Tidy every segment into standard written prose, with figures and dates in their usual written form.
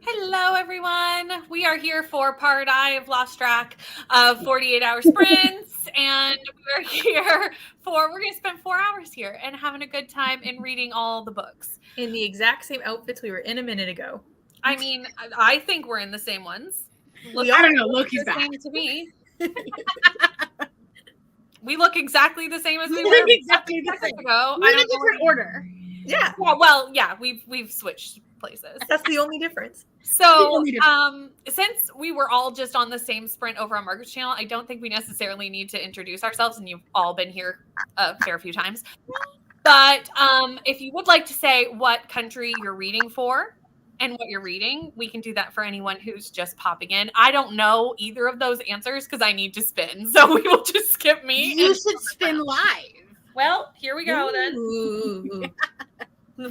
Hello, everyone. We are here for part I have lost track of 48-hour sprints, and we're here we're going to spend 4 hours here and having a good time and reading all the books. In the exact same outfits we were in a minute ago. I mean, I think we're in the same ones. I don't know. Loki's back. Same to me. We look exactly the same as we were exactly the same. ago. We're in a different order. Yeah. Well, we've switched places. That's the only difference. So, since we were all just on the same sprint over on Margaret's channel, I don't think we necessarily need to introduce ourselves, and you've all been here a fair few times. But if you would like to say what country you're reading for and what you're reading, we can do that for anyone who's just popping in. I don't know either of those answers because I need to spin, so we will just skip me. You should spin live. Well, here we go then.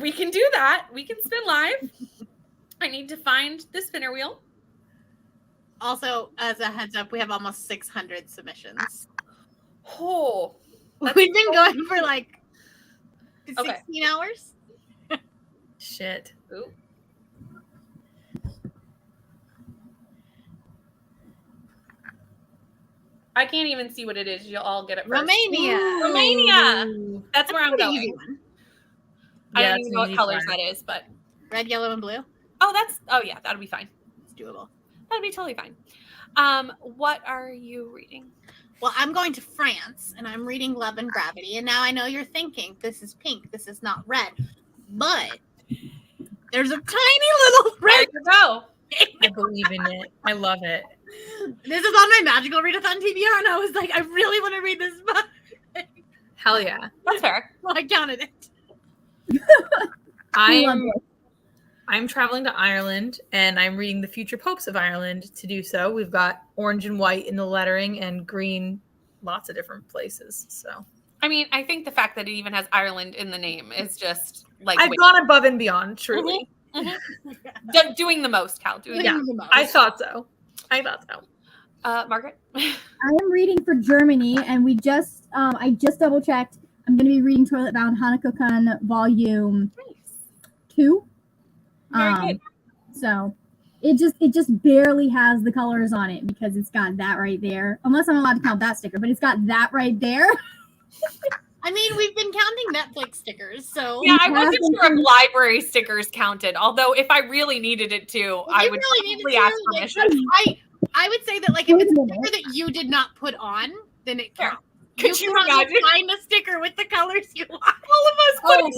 We can do that. We can spin live. I need to find the spinner wheel. Also, as a heads up, we have almost 600 submissions. Oh, we've been going for like 16 hours. Shit. Ooh. I can't even see what it is. You'll all get it first. Romania. Ooh. Romania. That's where I'm going. Easy one. I don't even know what colors that is, but red, yellow, and blue. Oh yeah, that'll be fine. It's doable. That'll be totally fine. What are you reading? Well, I'm going to France, and I'm reading Love and Gravity. And now I know you're thinking, this is pink, this is not red. But there's a tiny little red. There you go. I believe in it. I love it. This is on my Magical Readathon TBR, and I was like, I really want to read this book. Hell yeah. That's fair. Well, I counted it. I'm traveling to Ireland, and I'm reading The Future Popes of Ireland to do so. We've got orange and white in the lettering and green lots of different places. So I mean, I think the fact that it even has Ireland in the name is just like I've gone above and beyond, truly. Mm-hmm. Doing the most, Cal. Doing the most. I thought so. Margaret? I am reading for Germany, and I just double checked. I'm going to be reading Toilet Bound Hanako-kun Volume 2. Very good. So it just barely has the colors on it because it's got that right there. Unless I'm allowed to count that sticker, but it's got that right there. I mean, we've been counting Netflix stickers, so yeah, I wasn't sure if library stickers counted. Although, if I really needed it to, I would probably ask permission. I would say that, like, if it's a sticker that you did not put on, then it counts. Could you imagine? Find a sticker with the colors you want. All of us putting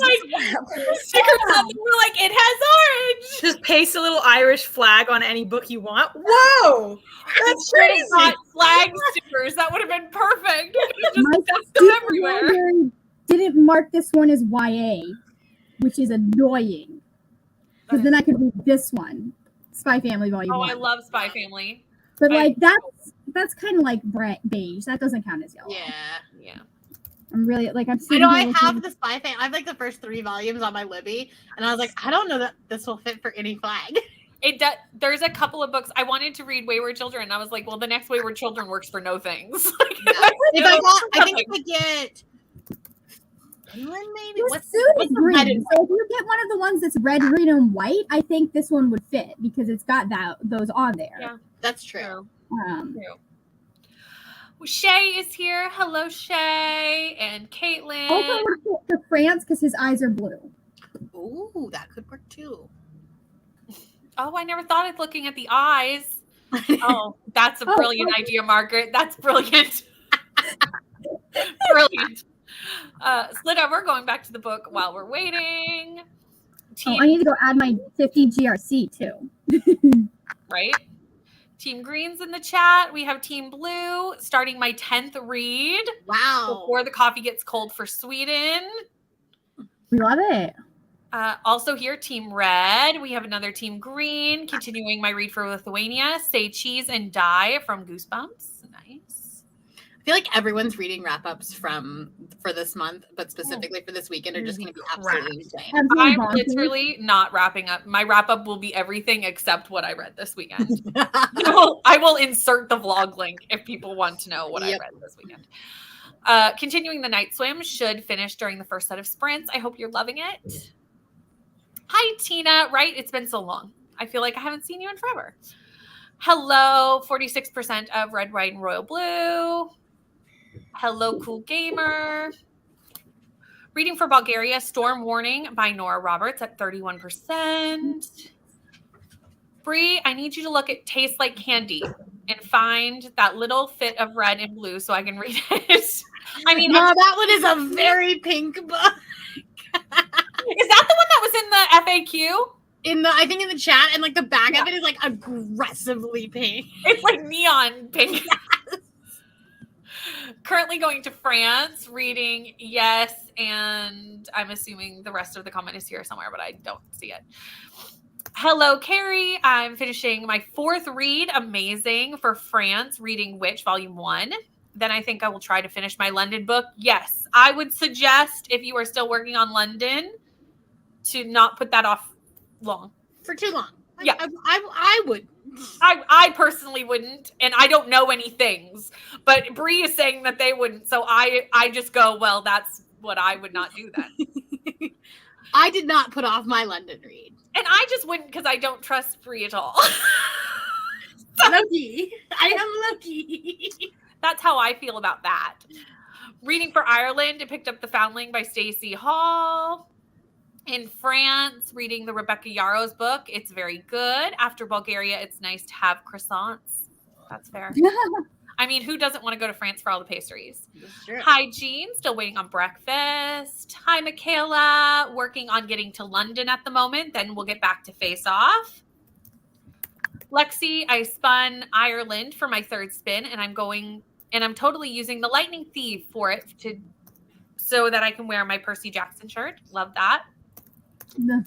stickers on, and we're like, it has orange. Just paste a little Irish flag on any book you want. Whoa, that's crazy! Not flag stickers. That would have been perfect. My Just everywhere. Didn't mark this one as YA, which is annoying. Because then I could read this one, Spy Family Volume 1. I love Spy Family. But that's kind of like beige. That doesn't count as yellow. Yeah. I'm really I'm. I know I have the Spy Family. I have like the first 3 volumes on my Libby, and I was like, I don't know that this will fit for any flag. There's a couple of books I wanted to read. Wayward Children. And I was like, well, the next Wayward Children works for no things. I think if I get England, maybe. What's green? So if you get one of the ones that's red, green, and white, I think this one would fit because it's got those on there. Yeah, that's true. Shay is here. Hello, Shay and Caitlin. Also for France because his eyes are blue. Ooh, that could work too. Oh, I never thought of looking at the eyes. Oh, that's a brilliant idea, Margaret. That's brilliant. Brilliant. Slida, we're going back to the book while we're waiting. I need to go add my 50 GRC too. Right? Team Green's in the chat. We have Team Blue starting my 10th read. Wow. Before the coffee gets cold for Sweden. We love it. Also here, Team Red. We have another Team Green. Continuing my read for Lithuania. Say Cheese and Die from Goosebumps. Nice. I feel like everyone's reading wrap-ups for this month, but specifically for this weekend are just going to be absolutely insane. I'm literally not wrapping up. My wrap-up will be everything except what I read this weekend. I will insert the vlog link if people want to know what I read this weekend. Continuing the night swim should finish during the first set of sprints. I hope you're loving it. Hi, Tina. Right? It's been so long. I feel like I haven't seen you in forever. Hello, 46% of red, white, and royal blue. Hello, cool gamer. Reading for Bulgaria, Storm Warning by Nora Roberts at 31%. Bree, I need you to look at Tastes Like Candy and find that little fit of red and blue so I can read it. I mean, No, that one is a very pink book. Is that the one that was in the FAQ? I think in the chat, and like the back of it is like aggressively pink. It's like neon pink. Yes. Currently going to France, reading Yes, and I'm assuming the rest of the comment is here somewhere, but I don't see it. Hello, Carrie. I'm finishing my 4th read, Amazing, for France, reading Witch, Volume 1. Then I think I will try to finish my London book. Yes, I would suggest, if you are still working on London, to not put that off long. For too long. Yeah. I would. I personally wouldn't, and I don't know any things, but Bree is saying that they wouldn't, so I just go, well, that's what I would not do then. I did not put off my London read. And I just wouldn't because I don't trust Bree at all. Lucky. I am lucky. That's how I feel about that. Reading for Ireland, I picked up The Foundling by Stacey Hall. In France, reading the Rebecca Yarros book. It's very good. After Bulgaria, it's nice to have croissants. That's fair. I mean, who doesn't want to go to France for all the pastries? Hi, Jean. Still waiting on breakfast. Hi, Michaela. Working on getting to London at the moment. Then we'll get back to Faceoff. Lexi, I spun Ireland for my 3rd spin, and I'm totally using the Lightning Thief for it so that I can wear my Percy Jackson shirt. Love that. No.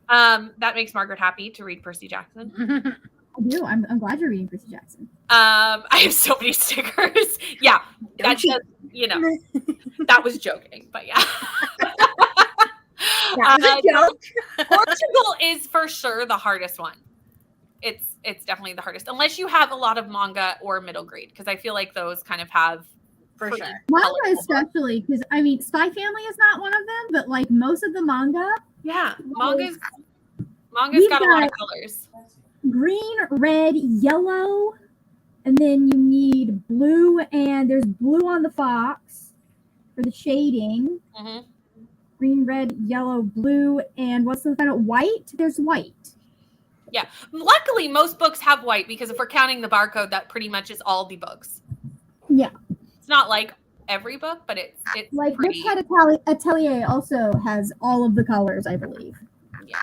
That makes Margaret happy to read Percy Jackson. I do. I'm glad you're reading Percy Jackson. I have so many stickers. Yeah, that's just, that was joking, but yeah. That was a joke. Portugal is for sure the hardest one. It's definitely the hardest, unless you have a lot of manga or middle grade, because I feel like those kind of have. For sure. Manga especially, because I mean, Spy Family is not one of them, but like most of the manga. Yeah, manga's got a lot of colors. Green, red, yellow, and then you need blue, and there's blue on the fox for the shading. Mm-hmm. Green, red, yellow, blue, and what's the final? White? There's white. Yeah. Luckily, most books have white, because if we're counting the barcode, that pretty much is all the books. Yeah. It's not like every book, but it's like pretty. Witchhead Atelier also has all of the colors, I believe. Yeah.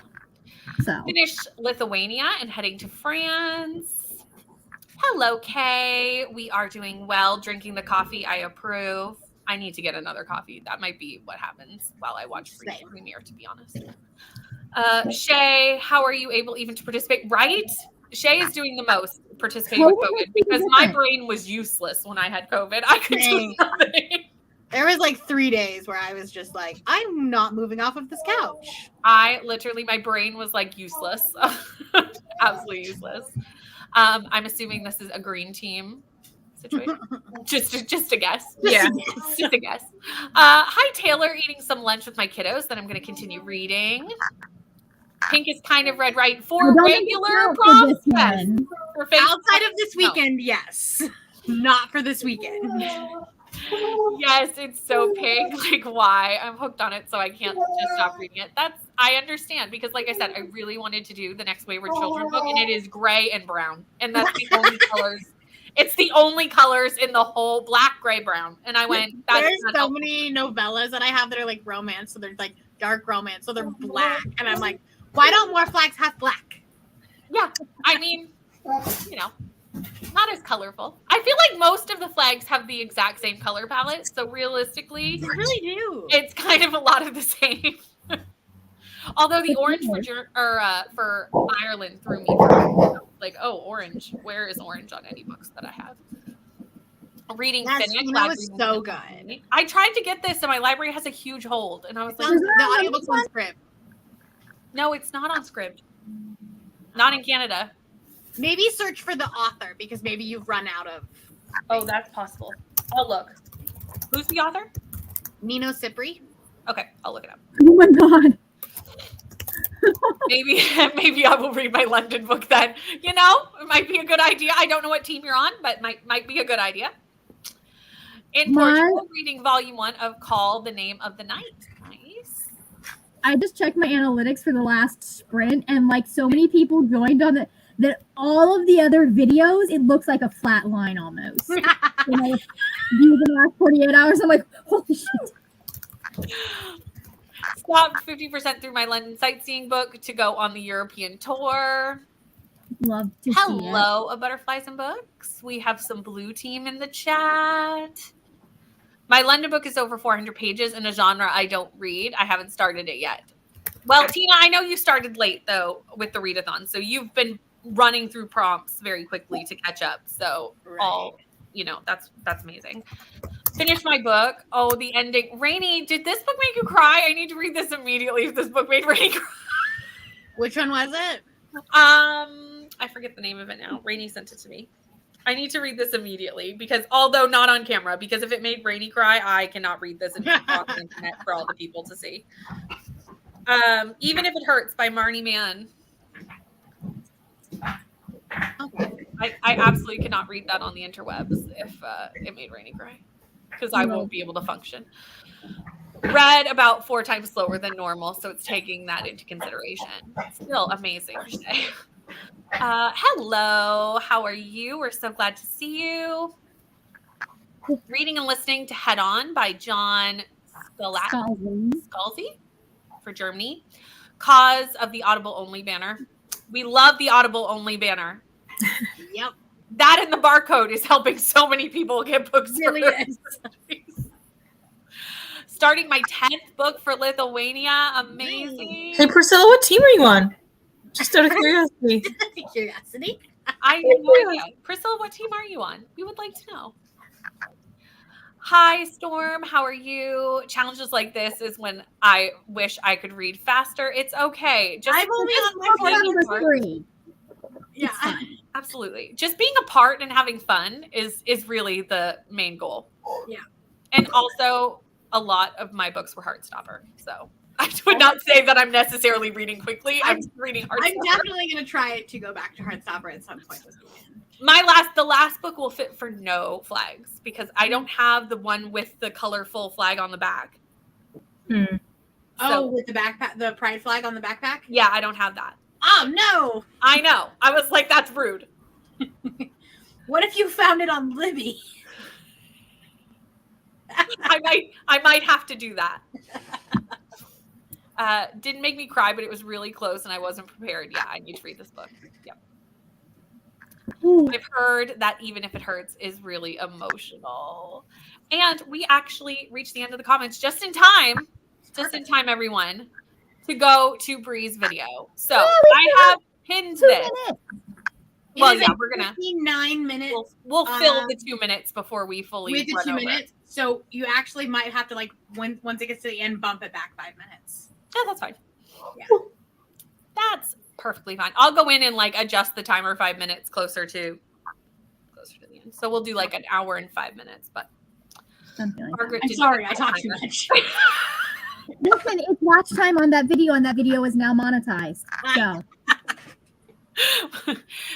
So Finished Lithuania and heading to France. Hello, Kay. We are doing well. Drinking the coffee. I approve. I need to get another coffee. That might be what happens while I watch Premiere, to be honest. Shay, how are you able even to participate? Right? Shay is doing the most participating with COVID, because my brain was useless when I had COVID. I could do nothing. There was like 3 days where I was just like, I'm not moving off of this couch. My brain was like useless. Absolutely useless. I'm assuming this is a green team situation. just a guess. Yeah. Just a guess. Hi, Taylor. Eating some lunch with my kiddos. Then I'm going to continue reading. Pink is kind of red, right? For regular prompts, yes. For outside of this weekend, yes. Not for this weekend. Yes, it's so pink. Like, why? I'm hooked on it, so I can't just stop reading it. I understand, because like I said, I really wanted to do the next Wayward Children book, and it is gray and brown. And that's the only colors. It's the only colors in the whole black, gray, brown. And I went, there's so many novellas that I have that are like romance, so they're like dark romance, so they're black. And I'm like, why don't more flags have black? Yeah, I mean, not as colorful. I feel like most of the flags have the exact same color palette, so realistically, they really do. It's kind of a lot of the same. Although the orange for Ireland threw me for, like, oh, orange. Where is orange on any books that I have? Reading Finnick. That was so good. I tried to get this, and my library has a huge hold, and I was like, the audiobook's on Scribd. No, it's not on Scribd. Not in Canada. Maybe search for the author, because maybe you've run out of. Oh, that's possible. I'll look. Who's the author? Nino Cipri. Okay, I'll look it up. Oh my god. maybe I will read my London book then. You know, it might be a good idea. I don't know what team you're on, but might be a good idea. In Portugal, reading volume 1 of Call the Name of the Night. Nice. I just checked my analytics for the last sprint, and like so many people joined on that all of the other videos, it looks like a flat line almost. Views in the last 48 hours. I'm like, holy shit. Stopped 50% through my London sightseeing book to go on the European tour. Love to see it. Hello, a Butterflies and Books. We have some blue team in the chat. My London book is over 400 pages in a genre I don't read. I haven't started it yet. Well, Tina, I know you started late, though, with the readathon. So you've been running through prompts very quickly to catch up. So that's amazing. Finished my book. Oh, the ending. Rainy, did this book make you cry? I need to read this immediately if this book made Rainy cry. Which one was it? I forget the name of it now. Rainy sent it to me. I need to read this immediately because although not on camera, because if it made Rainy cry, I cannot read this on the internet for all the people to see. Even If It Hurts by Marnie Mann. Okay. I absolutely cannot read that on the interwebs if it made Rainy cry because I won't be able to function. Read about 4 times slower than normal, so it's taking that into consideration. Still amazing today. Hello, how are you? We're so glad to see you. Reading and listening to Head On by John Scalzi for Germany. Cause of the Audible Only banner. We love the Audible Only banner. Yep. That and the barcode is helping so many people get books. Really is. Starting my 10th book for Lithuania. Amazing. Hey, Priscilla, what team are you on? Just out of curiosity. Curiosity? I have no idea. Priscilla, what team are you on? We would like to know. Hi, Storm. How are you? Challenges like this is when I wish I could read faster. It's okay. Just I'm only on my 3. Yeah. Absolutely. Just being a part and having fun is really the main goal. Yeah. And also, a lot of my books were Heartstopper. So I would not say that I'm necessarily reading quickly. I'm reading Heartstopper. I'm definitely going to try to go back to Heartstopper at some point this weekend. The last book will fit for no flags because I don't have the one with the colorful flag on the back. With the backpack, the pride flag on the backpack? Yeah, I don't have that. Oh, no. I know. I was like, that's rude. What if you found it on Libby? I might have to do that. Didn't make me cry, but it was really close and I wasn't prepared. Yeah, I need to read this book. Yep. I've heard that Even If It Hurts is really emotional. And we actually reached the end of the comments just in time, everyone, to go to Bree's video. So I have pinned this. Well, yeah, we're gonna 9 minutes. We'll fill the 2 minutes before we fully with the run 2 over. minutes. So you actually might have to once it gets to the end, bump it back 5 minutes. Yeah, that's fine. Yeah. That's perfectly fine. I'll go in and adjust the timer 5 minutes closer to the end. So we'll do an hour and 5 minutes. But Margaret, I'm sorry, I talked too much. Listen, it's watch time on that video, and that video is now monetized.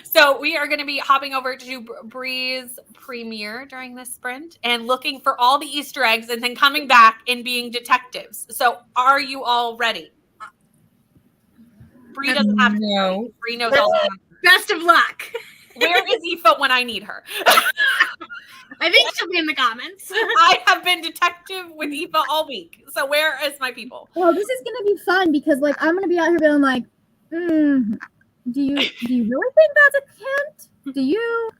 So we are going to be hopping over to Bree's premiere during this sprint and looking for all the Easter eggs and then coming back and being detectives. So are you all ready? Bree doesn't have to. No. Bree knows all the answers. Best of luck. Where is Aoife when I need her? I think she'll be in the comments. I have been detective with Aoife all week. So where is my people? Well, this is going to be fun because I'm going to be out here being like, do you really think that's a hint? Do you?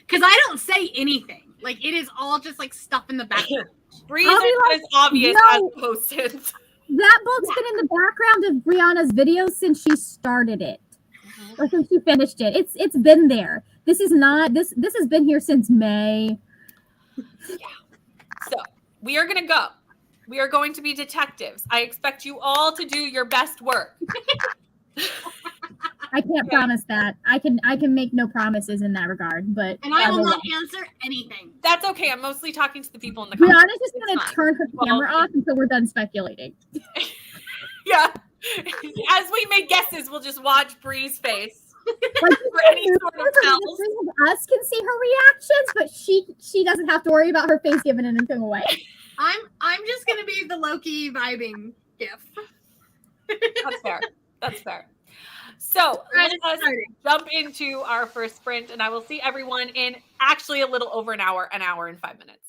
Because I don't say anything. It is all just stuff in the background. Bree's are as obvious as post-its. That book's been in the background of Brianna's videos since she started it. Or since she finished it. It's been there. This is not this has been here since May. Yeah. So we are gonna go. We are going to be detectives. I expect you all to do your best work. I can't promise that. I can make no promises in that regard, but and I will not answer anything. That's okay. I'm mostly talking to the people in the comments. Brianna's just gonna turn her camera off until we're done speculating. Yeah. As we make guesses, we'll just watch Bree's face Like, for any sort of tells. the three of us can see her reactions, but she doesn't have to worry about her face giving anything away. I'm just gonna be the Loki vibing gif. That's fair. That's fair. So let us jump into our first sprint, and I will see everyone in actually a little over an hour and 5 minutes.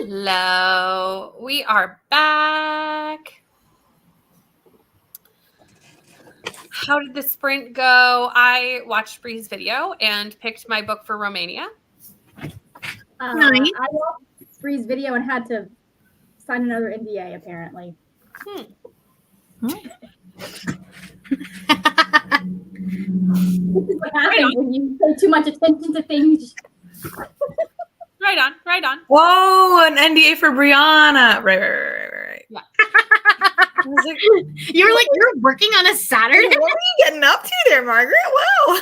Hello, we are back. How did the sprint go? I watched Bree's video and picked my book for Romania. Nice. I watched Bree's video and had to sign another NDA, apparently. This is what happens when you pay too much attention to things. Right on, right on. Whoa, an NDA for Brianna. Right. Yeah. I was like, You're like, you're working on a Saturday? what are you getting up to there, Margaret? Wow.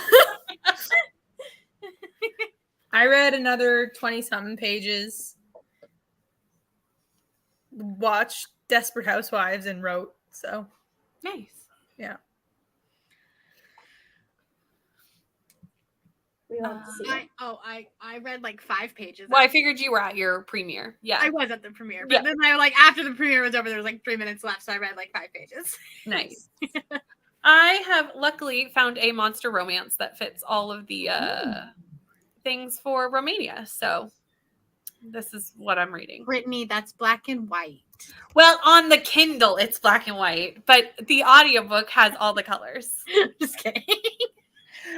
I read another 20-something pages, watched Desperate Housewives, and wrote. So Nice. yeah. We love to see it. I read like 5 pages. Well, I figured you were at your premiere. Yeah. I was at the premiere, but Yeah. then I like after the premiere was over, there was like 3 minutes left, so I read like 5 pages. Nice. I have luckily found a monster romance that fits all of the things for Romania. So this is what I'm reading. Brittany, that's black and white. Well, on the Kindle, it's black and white, but the audiobook has all the colors. Just kidding.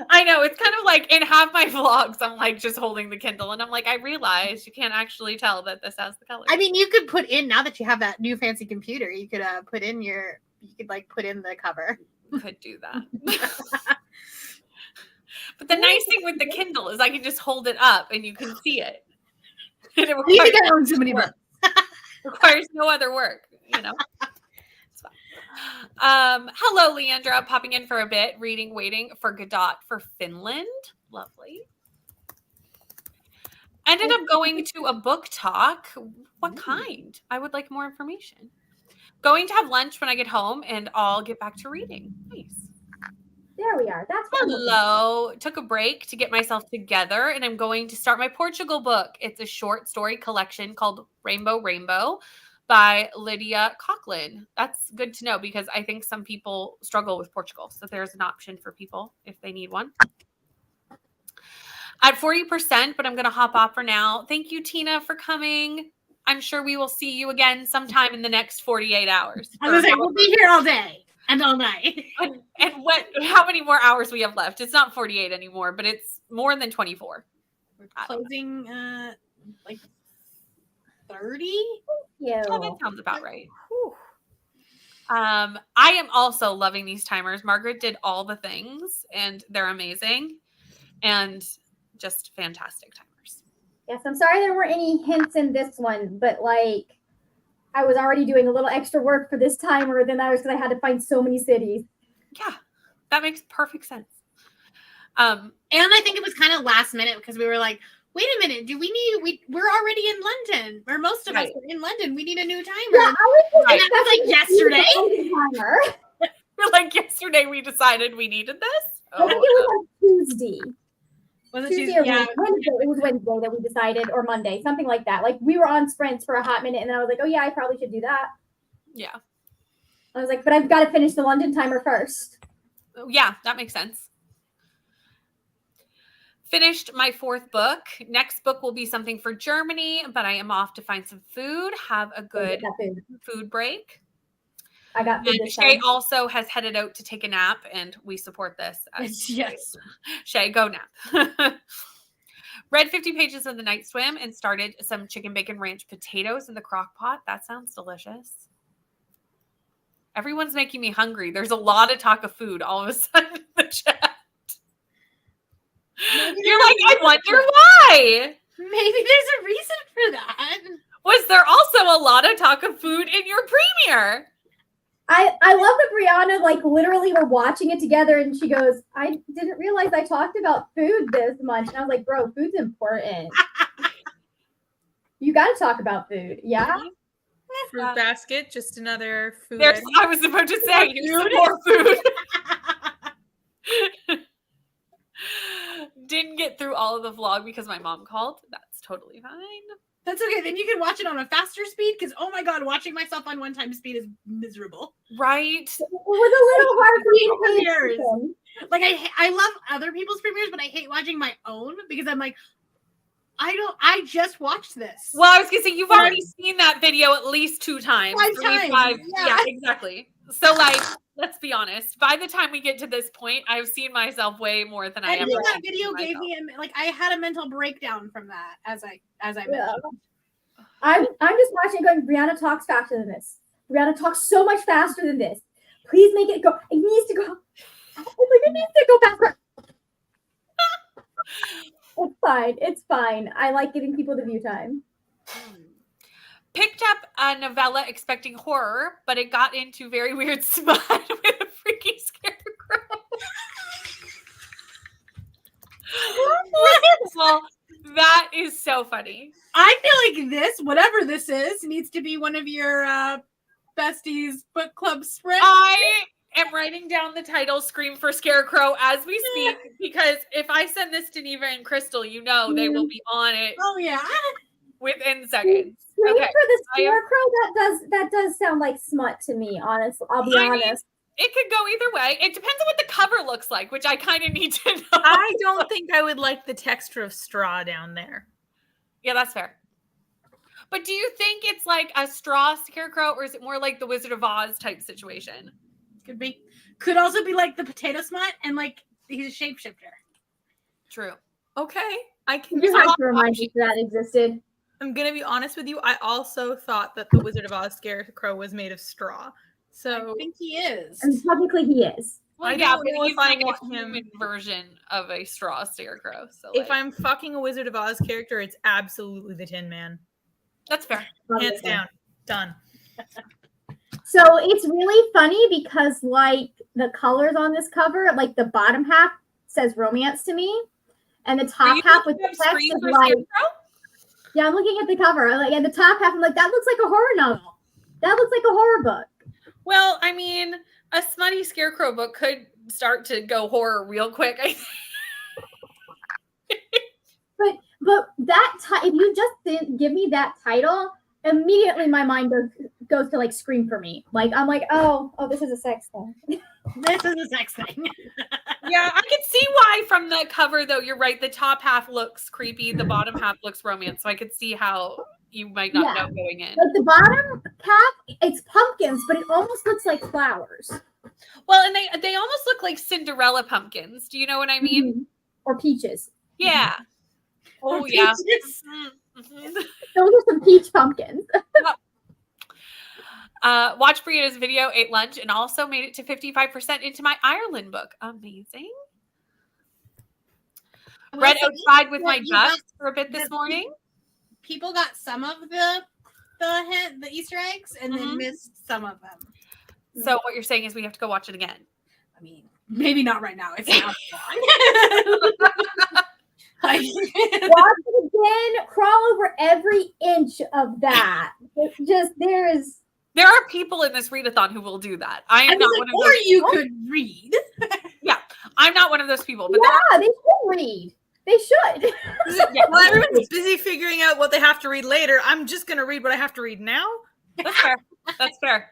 I know. It's kind of like in half my vlogs, I'm like just holding the Kindle and I'm like, I realized you can't actually tell that this has the colors. I mean, you could put in, now that you have that new fancy computer, you could put in the cover. Could do that. But the nice thing with the Kindle is I can just hold it up and you can see it. And it You think I own so many books. requires no other work, you know. It's fine. Hello, Leandra, popping in for a bit, waiting for Godot for Finland. Lovely. Ended up going to a book talk. What kind? I would like more information. Going to have lunch when I get home, and I'll get back to reading. Nice. There we are. That's what I'm looking for. Hello. Took a break to get myself together, and I'm going to start my Portugal book. It's a short story collection called Rainbow Rainbow by Lydia Coughlin. That's good to know because I think some people struggle with Portugal. So there's an option for people if they need one. At 40%, but I'm going to hop off for now. Thank you, Tina, for coming. I'm sure we will see you again sometime in the next 48 hours. I was like, we'll be here all day and all night. And how many more hours we have left? It's not 48 anymore, but it's more than 24. We're closing like 30. Yeah. Oh, that sounds about right. I am also loving these timers. Margaret did all the things and they're amazing and just fantastic timers. Yes, I'm sorry there weren't any hints in this one, but like I was already doing a little extra work for this timer than I was because I had to find so many cities. Yeah, that makes perfect sense. And I think it was kind of last minute because we were like, wait a minute, we're already in London, or most of us are in London. We need a new timer. Yeah, I was And that was like yesterday. timer. We're like yesterday we decided we needed this. I think it was on Tuesday. Was it Tuesday Tuesday? or Yeah. Wednesday. It was Wednesday that we decided, or Monday, something like that. Like we were on sprints for a hot minute, and then I was like, oh yeah, I probably should do that. Yeah. I was like, but I've got to finish the London timer first. Yeah, that makes sense. Finished my 4th book. Next book will be something for Germany, but I am off to find some food. Have a good food break. I got food And this Shay time. also has headed out to take a nap, and we support this. Yes. Shay, go nap. Read 50 pages of The Night Swim and started some chicken bacon ranch potatoes in the crock pot. That sounds delicious. Everyone's making me hungry. There's a lot of talk of food all of a sudden in the chat. You're like, I wonder why. Maybe there's a reason for that. Was there also a lot of talk of food in your premiere? I love that Brianna, like, literally we're watching it together and she goes, I didn't realize I talked about food this much. And I was like, bro, food's important. You got to talk about food. Yeah? Fruit basket, just another food. I was about to say, here's some more food. Didn't get through all of the vlog because my mom called. That's totally fine. That's okay. Then you can watch it on a faster speed because, oh my God, watching myself on 1 time speed is miserable. Right? It was a little hard for me to pay Premieres. attention. Like, I love other people's premieres, but I hate watching my own because I'm like, I just watched this. Well, I was gonna say you've already seen that video at least 2 times. 5 times. Yeah, exactly. So like, let's be honest. By the time we get to this point, I've seen myself way more than I ever. Editing that seen video gave myself. me I had a mental breakdown from that as I mentioned. I'm just watching it going, Brianna talks faster than this. Brianna talks so much faster than this. Please make it go. It needs to go. I'm like, it needs to go faster. It's fine. It's fine. I like giving people the view time. Picked up a novella expecting horror, but it got into very weird smut with a freaky scarecrow. Well, that is so funny. I feel like this, whatever this is, needs to be one of your besties book club sprints. I am writing down the title Scream for Scarecrow as we speak, because if I send this to Neva and Crystal, you know they will be on it Oh yeah. within seconds. Scream Okay. for the Scarecrow, that does sound like smut to me, honest. I'll be honest. It could go either way. It depends on what the cover looks like, which I kind of need to know. I don't think I would like the texture of straw down there. Yeah, that's fair. But do you think it's like a straw scarecrow, or is it more like the Wizard of Oz type situation? Could be. Could also be like the potato smut, and like he's a shapeshifter. True. Okay, I can. You have to remind me that existed. I'm gonna be honest with you. I also thought that the Wizard of Oz scarecrow was made of straw. So I think he is. And technically he is. Well, I yeah, don't but know he's if I like want a him- human version of a straw scarecrow. So if like, I'm fucking a Wizard of Oz character, it's absolutely the Tin Man. that's fair. Hands down. Done. So it's really funny because like the colors on this cover, like the bottom half says romance to me, and the Are top you half with looking the up text Scream is for like, Scarecrow? yeah, I'm looking at the cover. Like, and the top half, I'm like, that looks like a horror novel. That looks like a horror book. Well, I mean, a smutty scarecrow book could start to go horror real quick. I think. But that if you just didn't give me that title, immediately my mind goes to like Scream for me. Like I'm like, oh, this is a sex thing. This is a sex thing. Yeah, I can see why from the cover, though. You're right. The top half looks creepy. The bottom half looks romance. So I could see how you might not know going in. Like the bottom half, it's pumpkins, but it almost looks like flowers. Well, and they almost look like Cinderella pumpkins. Do you know what I mean? Mhm. Or peaches. Yeah. Oh, Or yeah. peaches. Mhm. Those are some peach pumpkins. Watched Brianna's video, ate lunch, and also made it to 55% into my Ireland book. Amazing. Read outside with my ducks for a bit this morning. People got some of the Easter eggs and then missed some of them. So what you're saying is we have to go watch it again. I mean, maybe not right now. It's not long. Watch it again. Crawl over every inch of that. There are people in this readathon who will do that. I am not one of or those. you could read. Yeah, I'm not one of those people. But Yeah, they should read. They should. Well, everyone's busy figuring out what they have to read later. I'm just gonna read what I have to read now. that's fair. That's fair.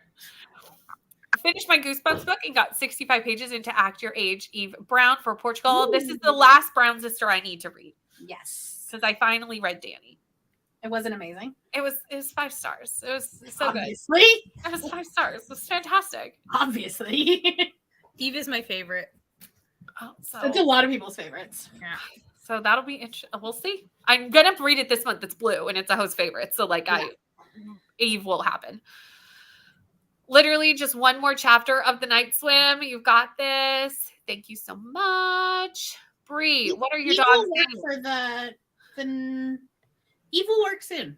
I finished my Goosebumps book and got 65 pages into Act Your Age, Eve Brown for Portugal. Ooh. This is the last Brown sister I need to read. Yes, because I finally read Danny. It wasn't amazing. It was 5 stars. It was so Obviously. good. It was 5 stars. It was fantastic. Obviously. Eve is my favorite. Oh, so It's a lot of people's favorites. yeah. So that'll be interesting. We'll see. I'm gonna read it this month. It's blue and it's a host favorite. So like Eve will happen. Literally just one more chapter of the night swim. You've got this. Thank you so much. Bree, what are your dogs saying? For the Eve will work soon.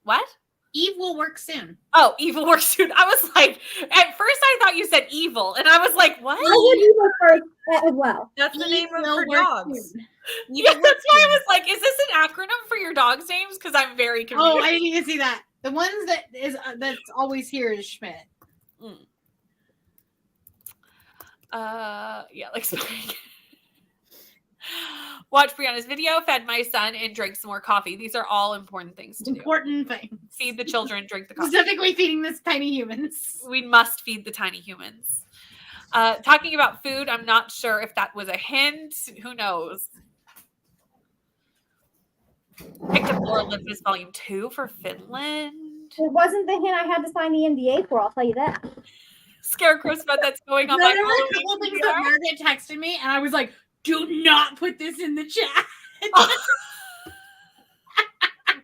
What? Eve will work soon. Oh, Eve will work soon. I was like, at first I thought you said evil, and I was like, what? I would Eva first as well. That's the name of her work dogs. soon. Yeah, that's why I was like, is this an acronym for your dogs' names? Because I'm very confused. Oh, I didn't even see that. The ones that's always here is Schmidt. Yeah, like spring. Watch Brianna's video, fed my son, and drank some more coffee. These are all important things to do. Important things. Feed the children, drink the coffee. Specifically feeding this tiny humans. We must feed the tiny humans. Talking about food, I'm not sure if that was a hint. Who knows? Picked up Laura Olympus Volume 2 for Finland. It wasn't the hint I had to sign the NDA for, I'll tell you that. Scarecrow Spud that's going on There my were a Halloween couple things PR. that Margaret texted me, and I was like, "Do not put this in the chat."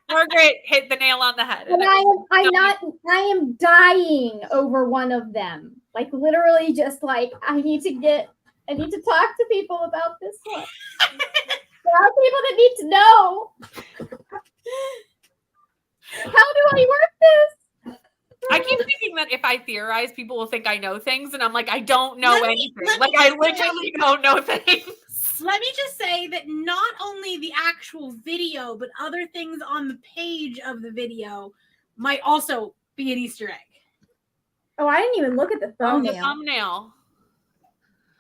Margaret hit the nail on the head. And I am dying over one of them. Like literally just like I need to talk to people about this one. There are people that need to know. How do I work this? I keep thinking that if I theorize, people will think I know things, and I'm like, I don't know Let me anything. Like, I literally don't know things. Let me just say that not only the actual video, but other things on the page of the video might also be an Easter egg. Oh, I didn't even look at the Oh, thumbnail. the thumbnail.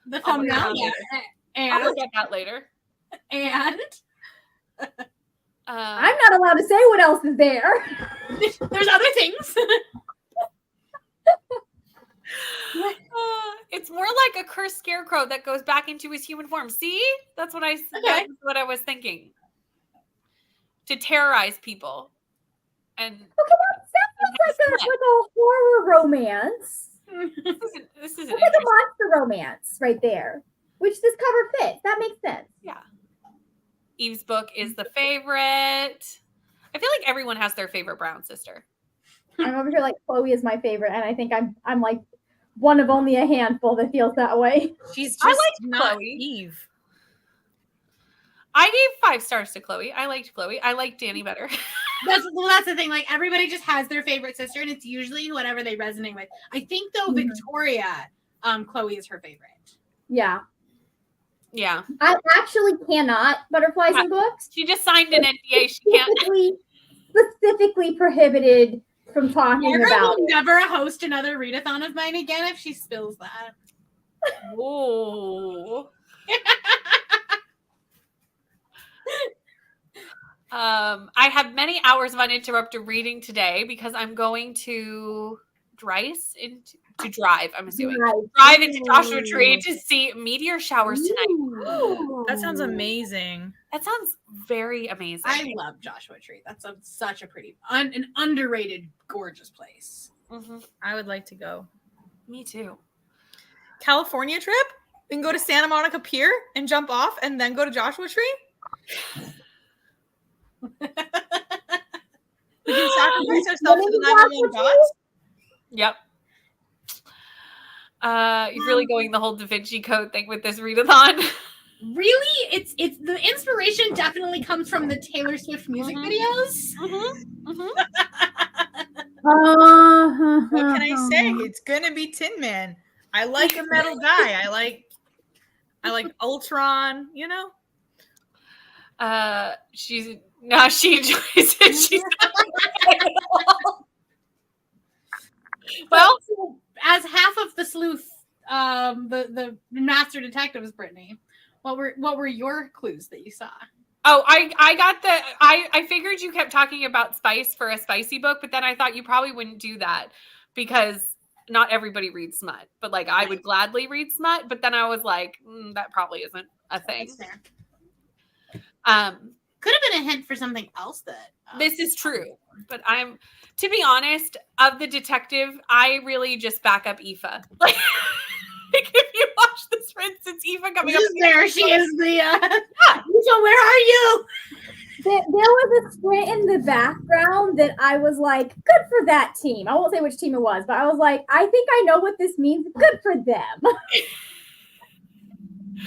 The I'll look thumbnail, at yeah. I'll And look at that later. I'm not allowed to say what else is there. There's other things. It's more like a cursed scarecrow that goes back into his human form. See? That's what that's what I was thinking. To terrorize people. And Okay, that sounds like a horror romance. This isn't It's like a monster romance right there, which this cover fits. That makes sense. Yeah. Eve's book is the favorite. I feel like everyone has their favorite brown sister. I'm over here like Chloe is my favorite, and I think I'm like one of only a handful that feels that way. She's I just liked not Chloe. Eve. I gave 5 stars to Chloe. I liked Chloe. I liked Danny better. That's the thing. Like everybody just has their favorite sister, and it's usually whatever they resonate with. I think though Victoria, Chloe is her favorite. Yeah. Yeah. I actually cannot butterflies in books. She just signed an NDA. She can't. Specifically prohibited from talking Margaret about will it. never host another readathon of mine again if she spills that. Whoa. I have many hours of uninterrupted reading today because I'm going to drive. I'm assuming drive into Joshua Tree to see meteor showers tonight. That sounds amazing. That sounds very amazing. I love Joshua Tree. That's such a pretty, an underrated, gorgeous place. Mm-hmm. I would like to go. Me too. California trip? And go to Santa Monica Pier and jump off and then go to Joshua Tree? We can sacrifice ourselves to the 911 gods? Yep. You're really going the whole Da Vinci Code thing with this readathon. Really, it's the inspiration definitely comes from the Taylor Swift music videos. What can I say? It's gonna be Tin Man. I like a metal guy. I like Ultron. You know. She enjoys it. She's well, as half of the sleuth, the master detectives, Brittany, what were your clues that you saw? Oh, I got I figured you kept talking about spice for a spicy book, but then I thought you probably wouldn't do that because not everybody reads smut. But like I would gladly read smut, but then I was like, that probably isn't a thing. That's fair. Could have been a hint for something else that this is true. But to be honest, of the detective, I really just back up Aoife. Like if you watch this, for instance, Aoife coming up. There she is. So where are you? There was a sprint in the background that I was like, good for that team. I won't say which team it was, but I was like, I think I know what this means. Good for them.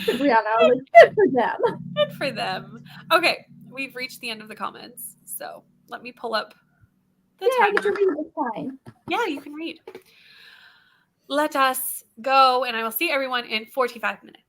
Brianna, I was like, good for them. Good for them. Okay, we've reached the end of the comments. So let me pull up the I get to read this time. Yeah, you can read. Let us go, and I will see everyone in 45 minutes.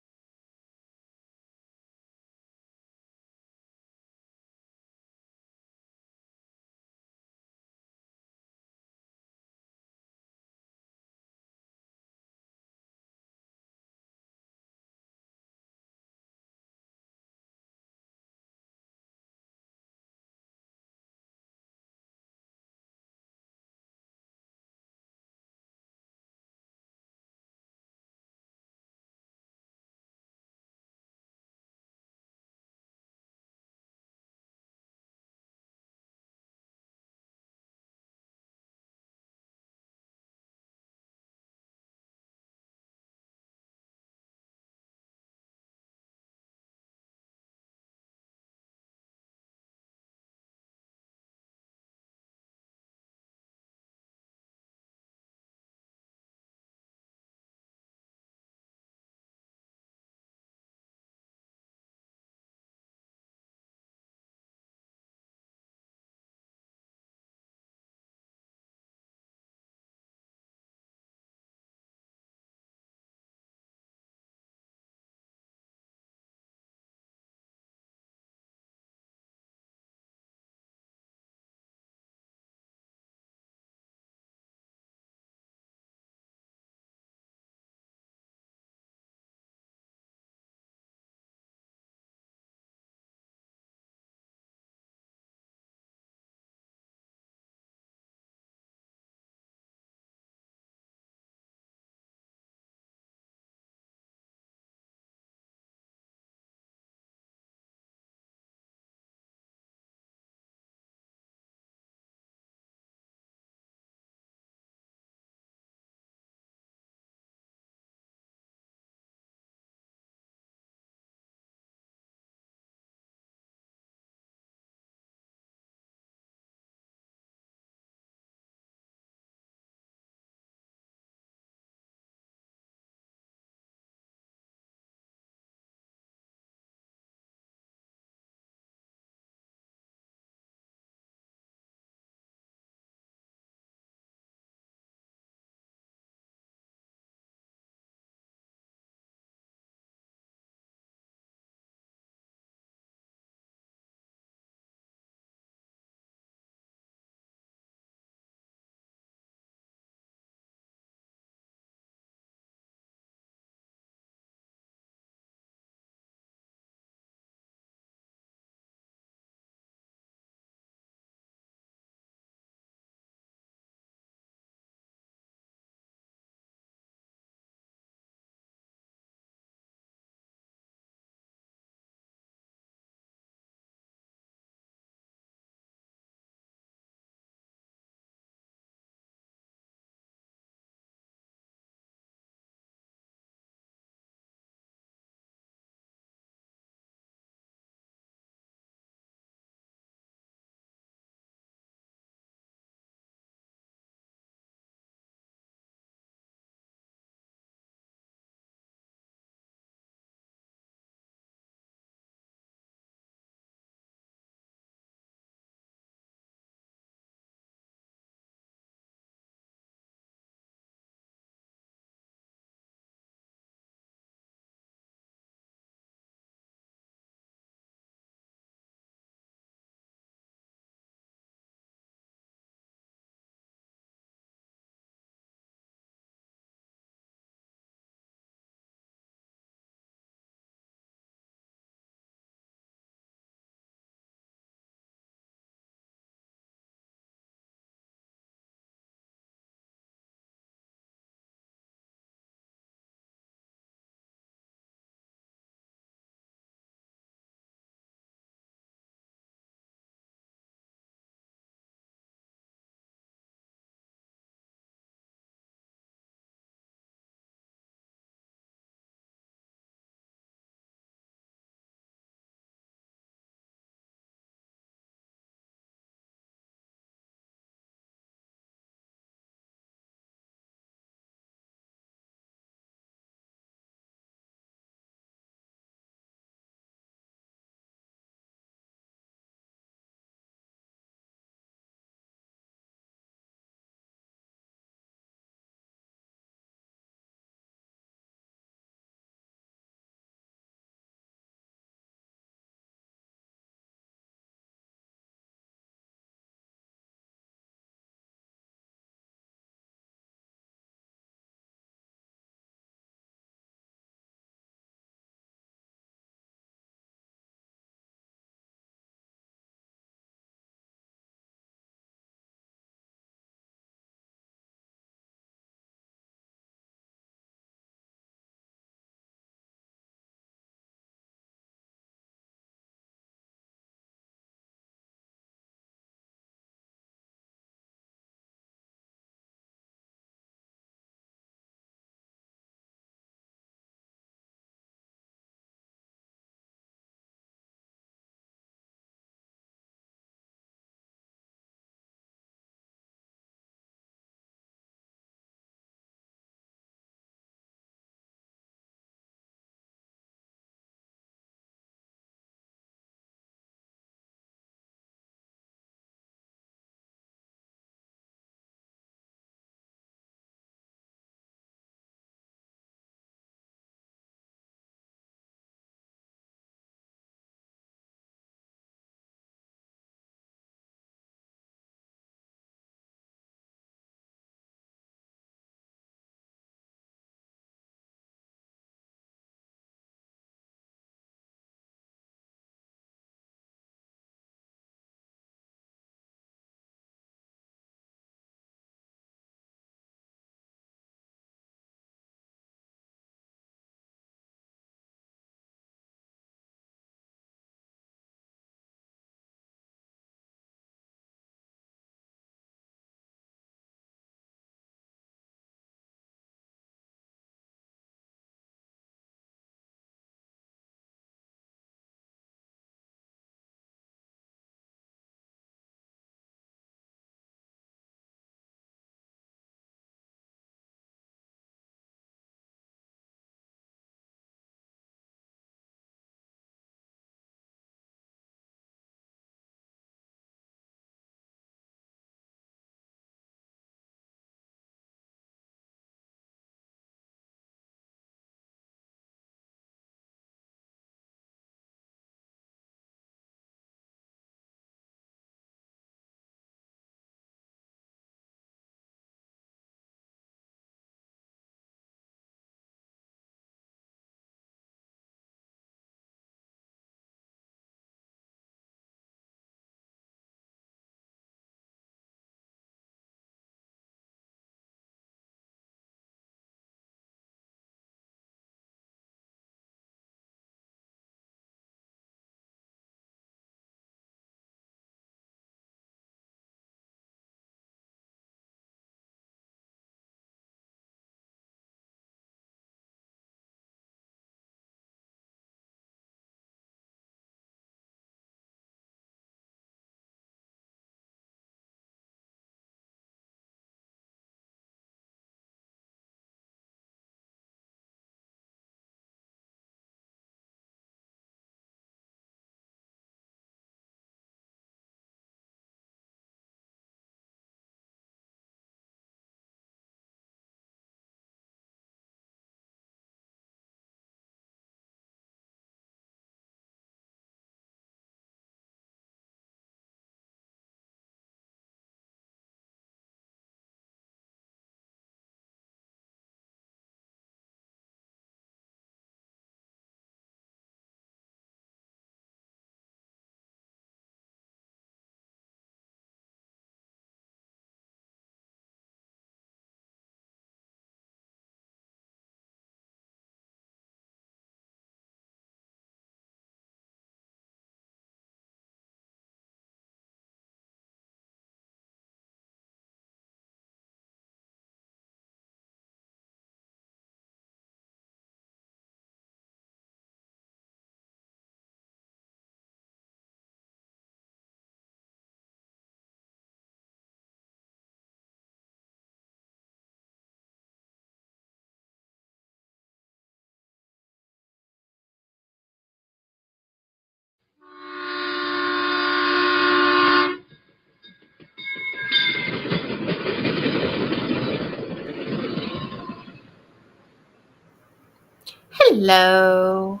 Hello.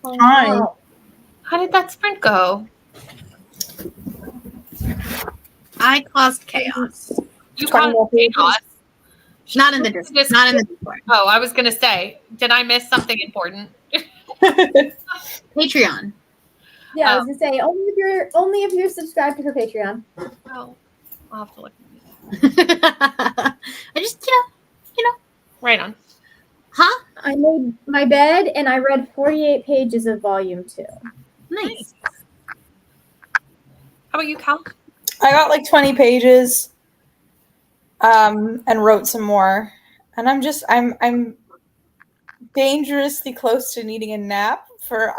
Hi. How did that sprint go? I caused chaos. You 20 caused more pages. chaos. Not in the Discord. Not in the Discord. Oh, I was gonna say, did I miss something important? Patreon. Yeah, I was gonna say only if you're subscribed to her Patreon. Oh, I'll have to look. I just, Right on. huh? I made my bed and I read 48 pages of volume 2. Nice. How about you, Cal? I got like 20 pages, and wrote some more. And I'm dangerously close to needing a nap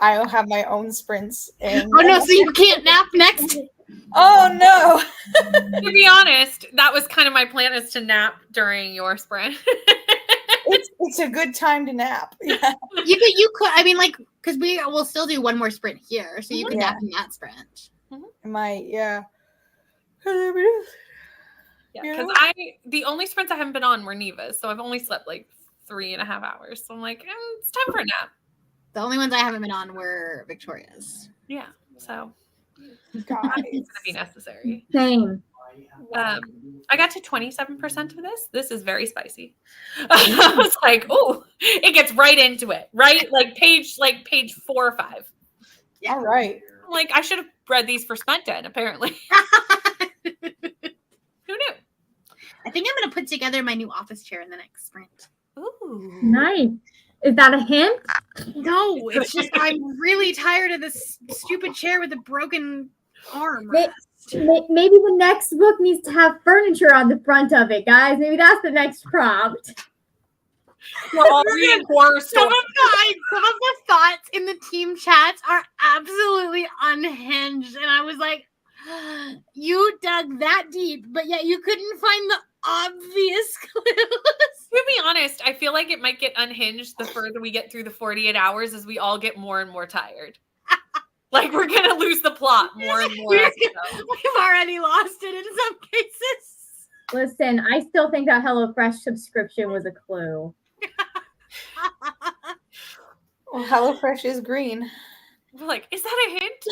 I'll have my own sprints. Oh no, so you can't nap next? Oh no. To be honest, that was kind of my plan, is to nap during your sprint. It's a good time to nap. Yeah. You could, I mean, like, because we'll still do one more sprint here, so you can Yeah. nap in that sprint. Yeah. Yeah, You because know? the only sprints I haven't been on were Neva's, so I've only slept like 3.5 hours. So I'm like, it's time for a nap. The only ones I haven't been on were Victoria's. Yeah, so Guys. it's gonna be necessary. Same. I got to 27% of this. This is very spicy. I was like, oh, it gets right into it, right? Like page 4 or 5. Yeah. All right. I'm like, I should have read these for Spenton, apparently. Who knew? I think I'm gonna put together my new office chair in the next sprint. Ooh. Nice. Is that a hint? No, it's just I'm really tired of this stupid chair with a broken arm. Maybe the next book needs to have furniture on the front of it, guys. Maybe that's the next prompt. We're all reading horror Some of stories. the thoughts in the team chats are absolutely unhinged, and I was like, you dug that deep, but yet you couldn't find the obvious clues. To be honest, I feel like it might get unhinged the further we get through the 48 hours as we all get more and more tired. Like, we're going to lose the plot more and more. We've already lost it in some cases. Listen, I still think that HelloFresh subscription was a clue. Well, HelloFresh is green. We're like, is that a hint?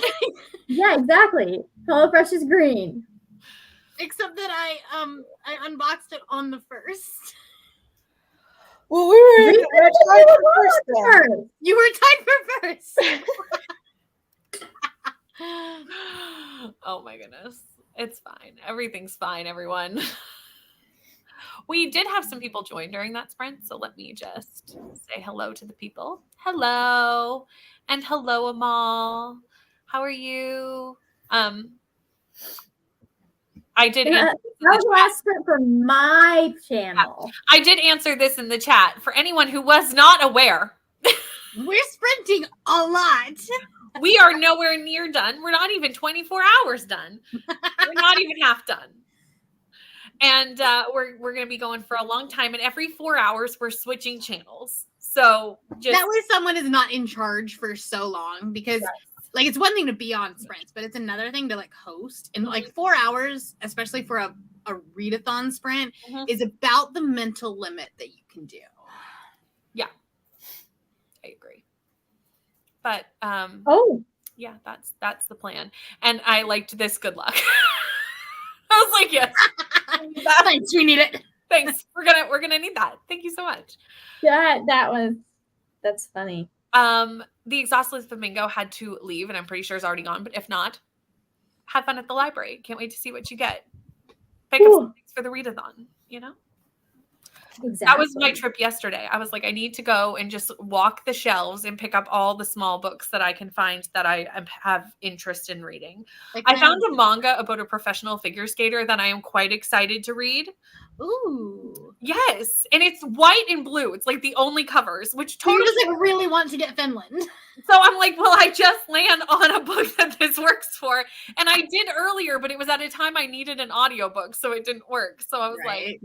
Yeah, exactly. HelloFresh is green. Except that I unboxed it on the 1st. Well, we were tied for first then. You were tied for first. Oh my goodness. It's fine. Everything's fine, everyone. We did have some people join during that sprint, so let me just say hello to the people. Hello. And hello, Amal. How are you? I did answer That was the last sprint for my channel. I did answer this in the chat for anyone who was not aware. We're sprinting a lot. We are nowhere near done. We're not even 24 hours done. We're not even half done. And we're going to be going for a long time. And every 4 hours, we're switching channels. So just That way someone is not in charge for so long, because like, it's one thing to be on sprints, but it's another thing to like host. And like 4 hours, especially for a readathon sprint, is about the mental limit that you can do. Yeah, I agree. But yeah, that's the plan. And I liked this. Good luck. I was like, yes. Thanks, we need it. Thanks. We're gonna need that. Thank you so much. That's funny. The Exhaustless Flamingo had to leave, and I'm pretty sure it's already gone. But if not, have fun at the library. Can't wait to see what you get. Pick up some things for the readathon, you know? Exactly. That was my trip yesterday. I was like, I need to go and just walk the shelves and pick up all the small books that I can find that I have interest in reading. Like, I found a manga about a professional figure skater that I am quite excited to read. Ooh. Yes. And it's white and blue. It's like the only covers, which So you totally. just like really want to get Finland. So I'm like, well, I just land on a book that this works for. And I did earlier, but it was at a time I needed an audiobook, so it didn't work. So I was like,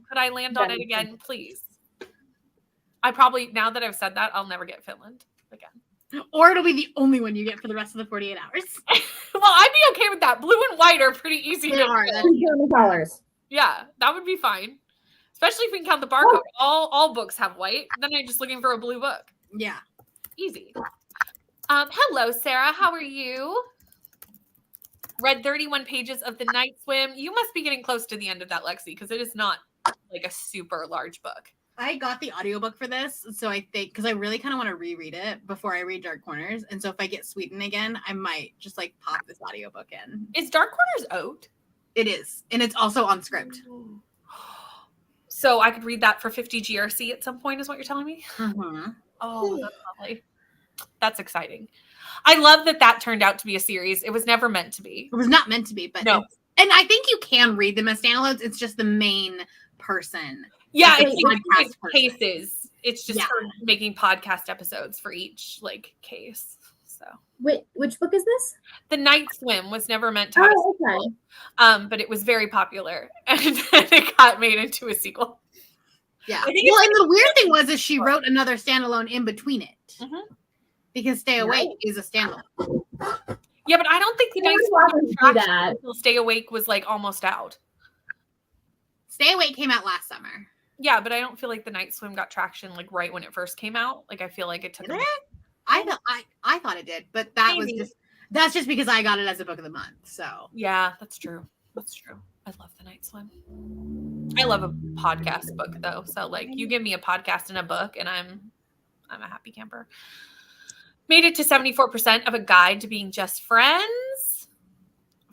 could I land on it again, please? I probably, now that I've said that, I'll never get Finland again. Or it'll be the only one you get for the rest of the 48 hours. Well, I'd be okay with that. Blue and white are pretty easy They to are. do. colors. Yeah, that would be fine. Especially if we can count the barcode. All books have white. Then I'm just looking for a blue book. Yeah. Easy. Hello, Sarah. How are you? Read 31 pages of The Night Swim. You must be getting close to the end of that, Lexi, because it is not like a super large book. I got the audiobook for this, so I think because I really kind of want to reread it before I read Dark Corners. And so if I get Sweden again, I might just like pop this audiobook in. Is Dark Corners out? It is. And it's also on script. So I could read that for 50 GRC at some point, is what you're telling me? Mm-hmm. Oh, that's lovely. That's exciting. I love that turned out to be a series. It was never meant to be. It was not meant to be, but no. And I think you can read them as standalones. It's just the main person. Yeah, it's cases. It's just her making podcast episodes for each like case. So Wait, which book is this? The Night Swim was never meant to have a sequel. Okay. But it was very popular, and then it got made into a sequel. Yeah. Well, and the weird thing was she wrote another standalone in between it. Mm-hmm. Because Stay Awake is a standalone. Yeah, but I don't think The Night Swim Stay Awake was like almost out. Stay Awake came out last summer. Yeah, but I don't feel like The Night Swim got traction like right when it first came out. Like I feel like it took I thought it did, but that's just because I got it as a book of the month. So yeah, that's true. That's true. I love The Night Swim. I love a podcast book though. So like you give me a podcast and a book and I'm a happy camper. Made it to 74% of a guide to being just friends.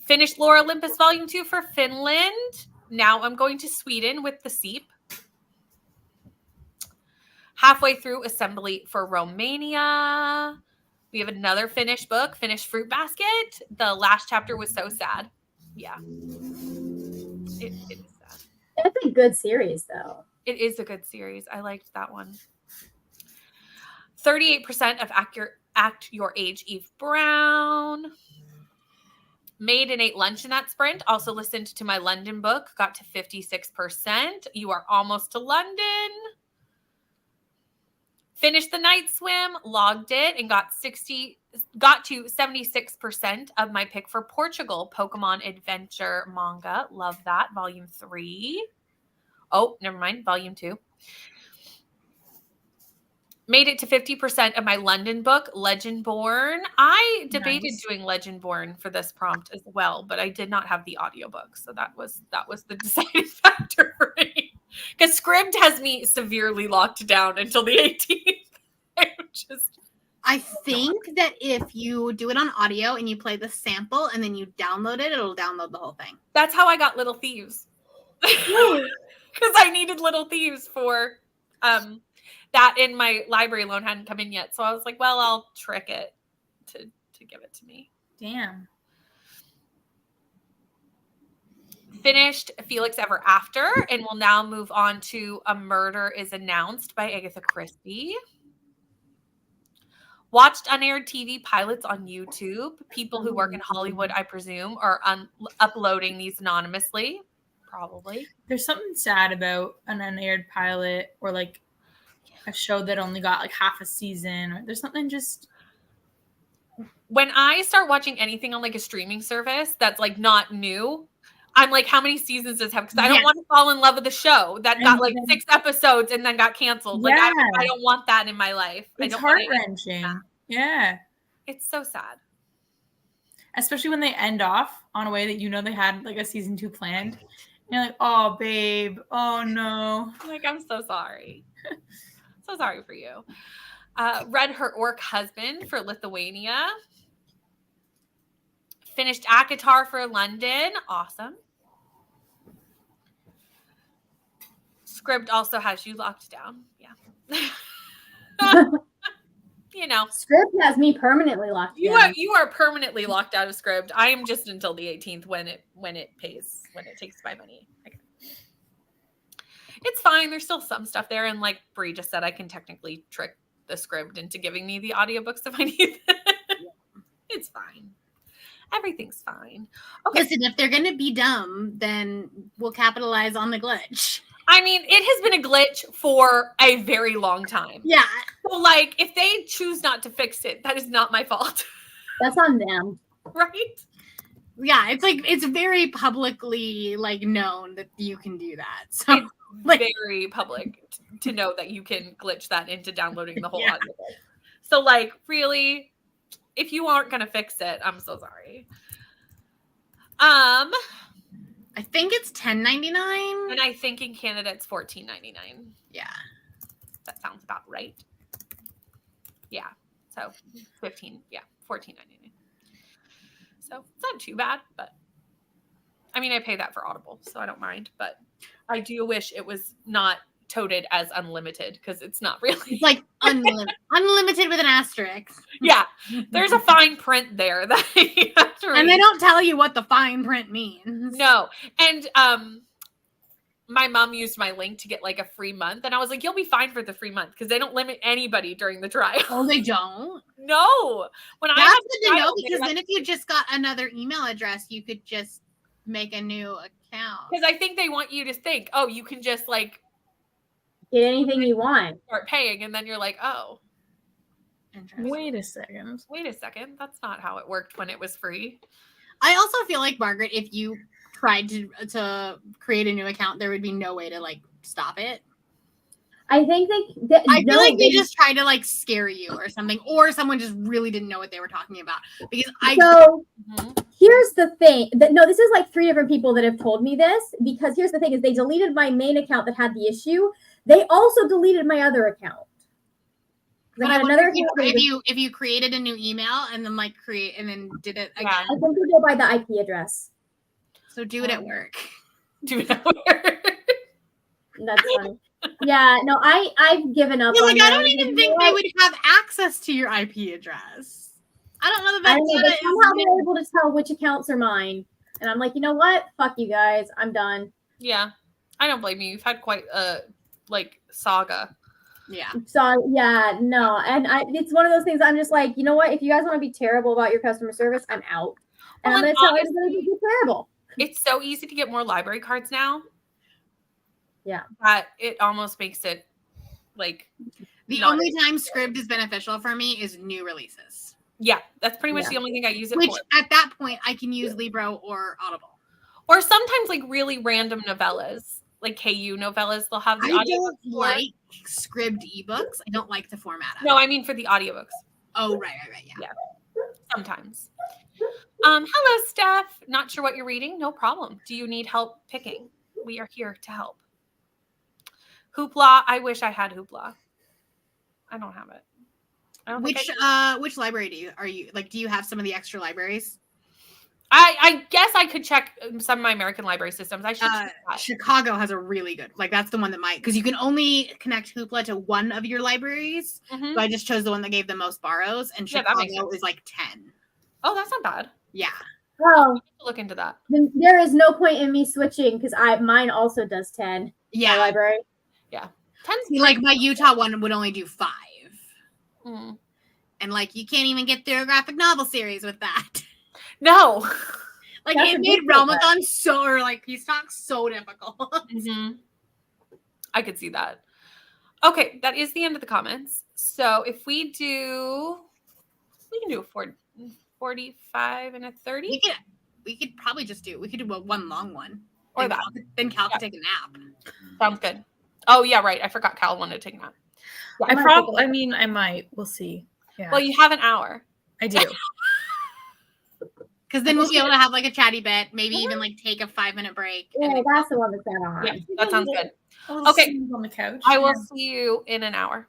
Finished Lore Olympus Volume 2 for Finland. Now I'm going to Sweden with The Seep. Halfway through Assembly for Romania. We have another finished book, Finished Fruit Basket. The last chapter was so sad. Yeah. It is sad. It's a good series, though. It is a good series. I liked that one. 38% of Act Your Age, Eve Brown. Made and ate lunch in that sprint. Also listened to my London book. Got to 56%. You are almost to London. Finished The Night Swim. Logged it and got to 76% of my pick for Portugal. Pokemon Adventure manga. Love that. Volume 3. Oh, never mind. Volume 2. Made it to 50% of my London book, Legendborn. I debated doing Legendborn for this prompt as well, but I did not have the audiobook. So that was the deciding factor for me. Because Scribd has me severely locked down until the 18th. I think that if you do it on audio and you play the sample and then you download it, it'll download the whole thing. That's how I got Little Thieves. Because I needed Little Thieves for that in my library loan hadn't come in yet. So I was like, well, I'll trick it to give it to me. Damn. Finished Felix Ever After, and we'll now move on to A Murder is Announced by Agatha Christie. Watched unaired TV pilots on YouTube. People who work in Hollywood, I presume, are uploading these anonymously. Probably. There's something sad about an unaired pilot or like a show that only got like half a season. There's something just... When I start watching anything on like a streaming service that's like not new, I'm like, how many seasons does it have? Because I don't want to fall in love with a show that got like 6 episodes and then got canceled. Like I don't want that in my life. It's heart-wrenching. Yeah. It's so sad. Especially when they end off on a way that you know they had like a season 2 planned. And you're like, oh, babe. Oh, no. Like, I'm so sorry. So sorry for you. Read Her Orc Husband for Lithuania. Finished ACOTAR for London. Awesome. Scribd also has you locked down. Yeah. You know. Scribd has me permanently locked down. You are permanently locked out of Scribd. I am just until the 18th when it takes my money. Okay. It's fine. There's still some stuff there. And like Brie just said, I can technically trick the Scribd into giving me the audiobooks if I need them. It's fine. Everything's fine. Okay. Listen, if they're going to be dumb, then we'll capitalize on the glitch. I mean, it has been a glitch for a very long time. Yeah. So like, if they choose not to fix it, that is not my fault. That's on them. Right? Yeah, it's like it's very publicly like known that you can do that. So very public to know that you can glitch that into downloading the whole audiobook. So like, really, if you aren't gonna fix it, I'm so sorry. I think it's $10.99. And I think in Canada it's $14.99. Yeah. That sounds about right. Yeah. So $14.99. So it's not too bad, but I mean, I pay that for Audible, so I don't mind. But I do wish it was not toted as unlimited because it's not really. It's like unlimited with an asterisk. Yeah, there's a fine print there that you have to read. And they don't tell you what the fine print means. No, and my mom used my link to get like a free month, and I was like, "You'll be fine for the free month because they don't limit anybody during the trial." Oh, they don't. No, when That's I had good to know because then if you just got another email address, you could just make a new account. Because I think they want you to think, oh, you can just like Get anything you want. start paying, and then you're like, oh, Wait a second. that's not how it worked when it was free. I also feel like, Margaret, if you tried to create a new account, there would be no way to like stop it. I think I feel like they just tried to like scare you or something, or someone just really didn't know what they were talking about. Because here's the thing. No, this is like 3 different people that have told me this. Because here's the thing: is they deleted my main account that had the issue. They also deleted my other account. But I wonder if you created a new email and then like did it again. I think they go by the IP address. So do it at work. Do it at work. That's funny. Yeah, no, I've given up. Like I don't even think they would have access to your IP address. I don't know that but somehow they're able to tell which accounts are mine, and I'm like, you know what? Fuck you guys. I'm done. Yeah, I don't blame you. You've had quite a like saga. Yeah. So yeah, no, and it's one of those things. I'm just like, you know what? If you guys want to be terrible about your customer service, I'm out, and I'm going to tell everybody to be terrible. It's so easy to get more library cards now. Yeah. That it almost makes it like the only time Scribd is beneficial for me is new releases. Yeah, that's pretty much the only thing I use it Which for. At that point I can use Libro or Audible. Or sometimes like really random novellas, like KU novellas, they'll have the audio. I don't like Scribd ebooks. I don't like the format of it. No, I mean for the audiobooks. Oh, right, yeah. Sometimes. Hello, Steph. Not sure what you're reading? No problem. Do you need help picking? We are here to help. Hoopla. I wish I had Hoopla. I don't have it. Which library do you have some of the extra libraries? I guess I could check some of my American library systems. I should check that. Chicago has a really good, that's the one that because you can only connect Hoopla to one of your libraries. Mm-hmm. So I just chose the one that gave the most borrows, and Chicago is like 10. Oh, that's not bad. Yeah. Oh, look into that. Then there is no point in me switching because mine also does 10. Yeah. My library. Yeah. 10's like my Utah one would only do 5. Mm. And you can't even get through a graphic novel series with that. No. It made Realmathon Peace Talk so difficult. Mm-hmm. I could see that. Okay, that is the end of the comments. So if we can do a 45 and a 30. We could probably we could do one long one. Or then Cal could take a nap. Sounds good. Oh yeah, right. I forgot Cal wanted to take a nap. Yeah, I might. We'll see. Yeah. Well, you have an hour. I do. Because then we'll be able to have a chatty bit, maybe even take a 5-minute break. Yeah, that's the one that's kind of hard. Yeah, that sounds good. Okay. On the couch. I will see you in an hour.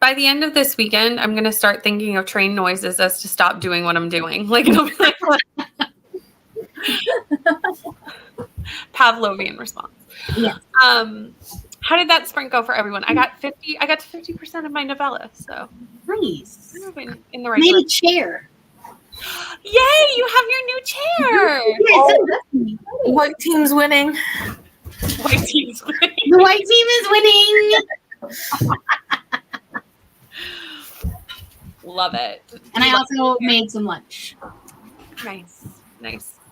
By the end of this weekend, I'm going to start thinking of train noises as to stop doing what I'm doing. Like, it'll be like Pavlovian response. Yeah. How did that sprint go for everyone? I got to 50% of my novella, so Nice. I'm moving in the right Made a direction. chair. Yay! You have your new chair. What team's winning? White team's winning. The white team is winning. Love it. And I also made some lunch. Nice.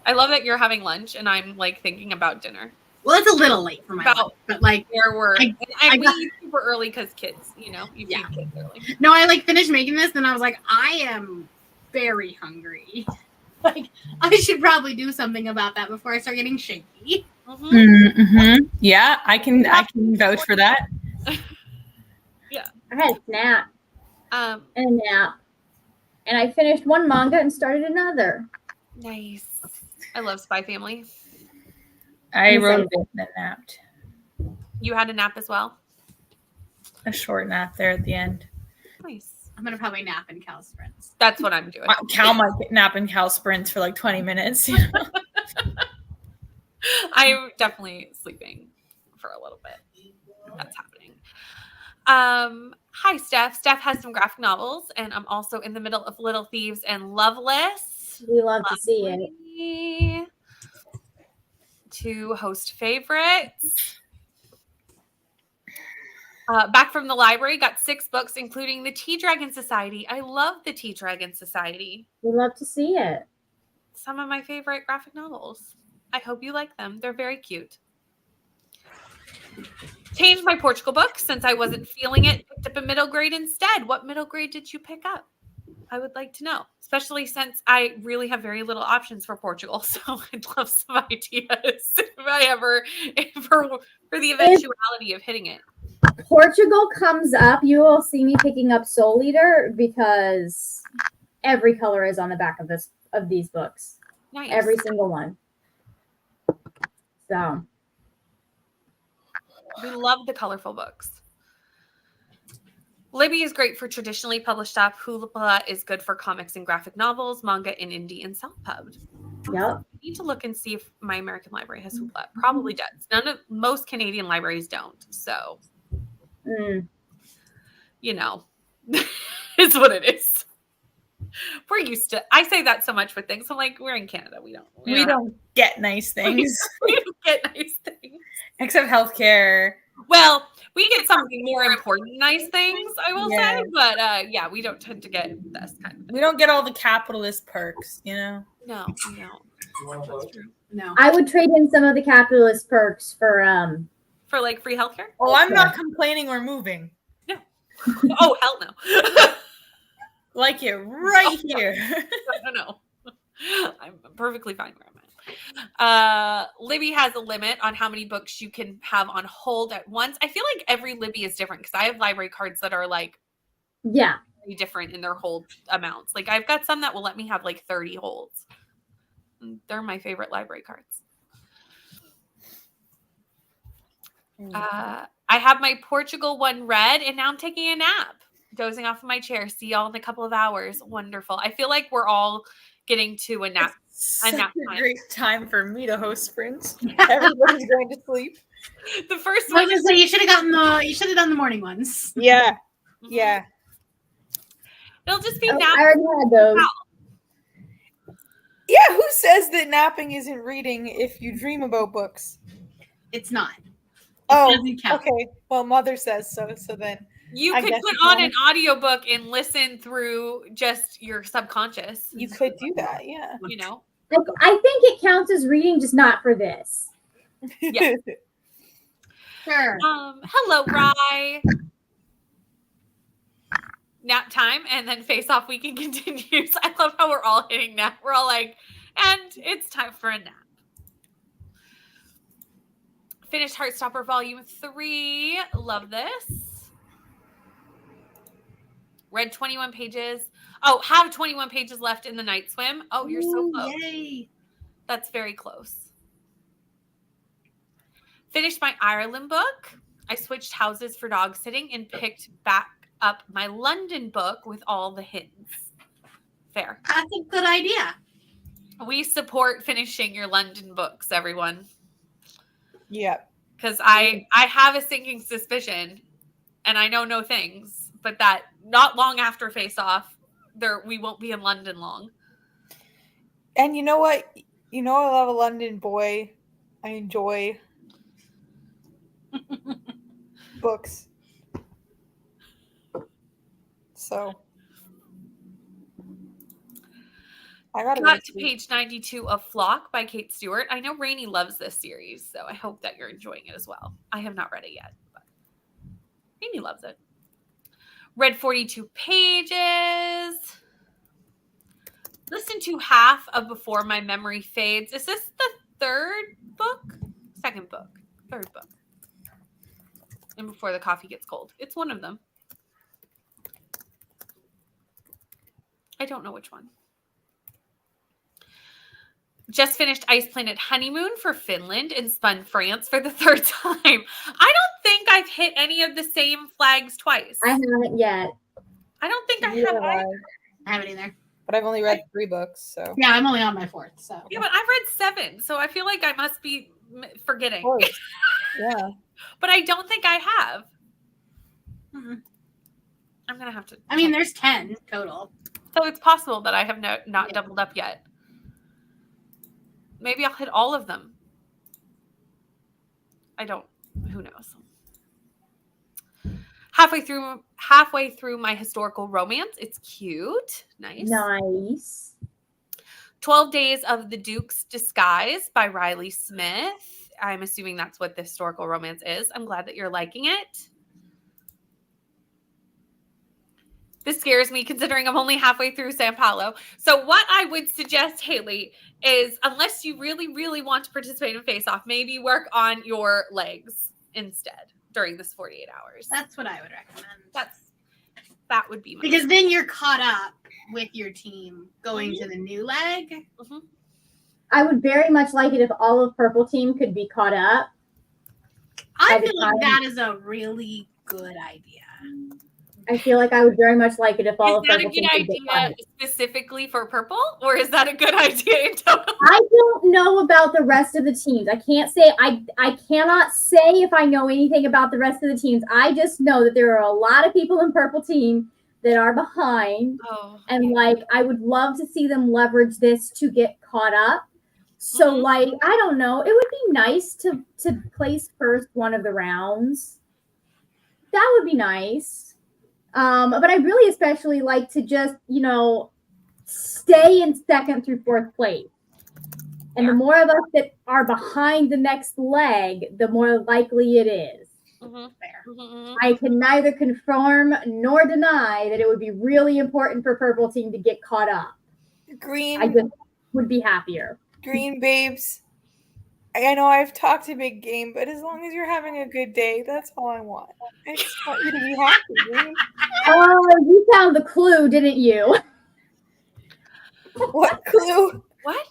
I love that you're having lunch and I'm like thinking about dinner. Well, it's a little late for my lunch, but like There were I we got- eat super early because kids, you feed kids early. no, I like finished making this and I was like, I am very hungry. Like I should probably do something about that before I start getting shaky. Mm-hmm. Yeah, I can vouch for that. I had a snap Um, and a nap, and I finished one manga and started another. nice. I love Spy Family. I wrote a bit and then napped. You had a nap as well? A short nap there at the end. Nice. I'm gonna probably nap in Cal Sprints. That's what I'm doing. Cal might get nap in Cal sprints for like 20 minutes. I'm definitely sleeping for a little bit. That's happening. Hi, Steph. Steph has some graphic novels, and I'm also in the middle of Little Thieves and Loveless. We love to see it. Lovely. To host favorites. Back from the library, got 6 books, including the Tea Dragon Society. I love the Tea Dragon Society. We love to see it. Some of my favorite graphic novels. I hope you like them. They're very cute. Changed my Portugal book since I wasn't feeling it. Picked up a middle grade instead. What middle grade did you pick up? I would like to know, especially since I really have very little options for Portugal. So I'd love some ideas for the eventuality of hitting it. Portugal comes up, you will see me picking up Soul Eater because every color is on the back of these books. Nice. Every single one. So We love the colorful books. Libby is great for traditionally published stuff. Hula is good for comics and graphic novels, manga, and indie and self-pubbed. yep. I need to look and see if my American library has Hula. Probably does. Most Canadian libraries don't. So, it's what it is. We're used to. I say that so much with things. I'm like, we're in Canada. We don't get nice things. we don't get nice things. Except healthcare. Well, we get something more important nice things, I will Yeah. say. But we don't tend to get this kind of thing. We don't get all the capitalist perks, No, that's true. No. I would trade in some of the capitalist perks for For like free healthcare? Oh, I'm not complaining or moving. Oh, hell no. Like it right here. No. I'm perfectly fine where I'm at. Libby has a limit on how many books you can have on hold at once. I feel like every Libby is different because I have library cards that are like yeah. very different in their hold amounts. Like I've got some that will let me have like 30 holds. They're my favorite library cards. I have my Portugal one read and now I'm taking a nap. Dozing off of my chair. See y'all in a couple of hours. Wonderful. I feel like we're all getting to a nap. Such nap a time. great time for me to host sprints. Everybody's going to sleep. The first I was one gonna is say you should have done the morning ones. Yeah. Yeah. It'll just be Oh, nap. I already had those. Yeah, who says that napping isn't reading if you dream about books? It's not. Oh, doesn't count. okay. Well, mother says so. So then You I could guess put it's on not. an audiobook and listen through just your subconscious. you could do that. Yeah. You know? Like, I think it counts as reading, just not for this. Yeah. Sure. Hello, Rye. Nap time and then face off weekend continues. I love how we're all hitting nap. We're all like, and it's time for a nap. Finished Heartstopper Volume 3. Love this. Read 21 pages. Oh, have 21 pages left in the night swim. Oh, you're so close. Yay. That's very close. Finished my Ireland book. I switched houses for dog sitting and picked back up my London book with all the hints. Fair. That's a good idea. We support finishing your London books, everyone. Yep. Because I have a sinking suspicion, and I know no things, but that not long after Faceoff, we won't be in London long. And you know what? You know I love a London boy. I enjoy books. So I got to page 92 of Flock by Kate Stewart. I know Rainey loves this series, so I hope that you're enjoying it as well. I have not read it yet, but Rainey loves it. Read 42 pages. Listen to half of Before My Memory Fades. Is this the third book? Second book. Third book. And Before the Coffee Gets Cold. It's one of them. I don't know which one. Just finished Ice Planet Honeymoon for Finland and spun France for the third time. I don't think I've hit any of the same flags twice. I haven't yet. I don't think I have either. I haven't either. But I've only read 3 books, so. Yeah, I'm only on my 4th, so. Yeah, but I've read 7, so I feel like I must be forgetting. Yeah. But I don't think I have. Mm-hmm. I'm going to have to. I mean, there's 10 total. So it's possible that I have not doubled up yet. Maybe I'll hit all of them. I don't. Who knows? Halfway through my historical romance. It's cute. Nice. 12 Days of the Duke's Disguise by Riley Smith. I'm assuming that's what the historical romance is. I'm glad that you're liking it. This scares me considering I'm only halfway through San Paulo. So what I would suggest, Haley, is unless you really, really want to participate in Face-Off, maybe work on your legs instead during this 48 hours. That's what I would recommend. That would be my because then you're caught up with your team going to the new leg. Mm-hmm. I would very much like it if all of Purple Team could be caught up. I feel like that is a really good idea. I feel like I would very much like it if all of Purple Team could Is that a good idea specifically for Purple, or is that a good idea in total? I don't know about the rest of the teams. I can't say I cannot say if I know anything about the rest of the teams. I just know that there are a lot of people in Purple Team that are behind. And like I would love to see them leverage this to get caught up. So like I don't know, it would be nice to place first one of the rounds. That would be nice. But I really especially like to just, stay in 2nd through 4th place. And the more of us that are behind the next leg, the more likely it is. Mm-hmm. I can neither confirm nor deny that it would be really important for Purple Team to get caught up. Green. I just would be happier. Green babes. I know I've talked a big game, but as long as you're having a good day, that's all I want. I just want you to be happy, Green. Oh, you found the clue, didn't you? What clue? What?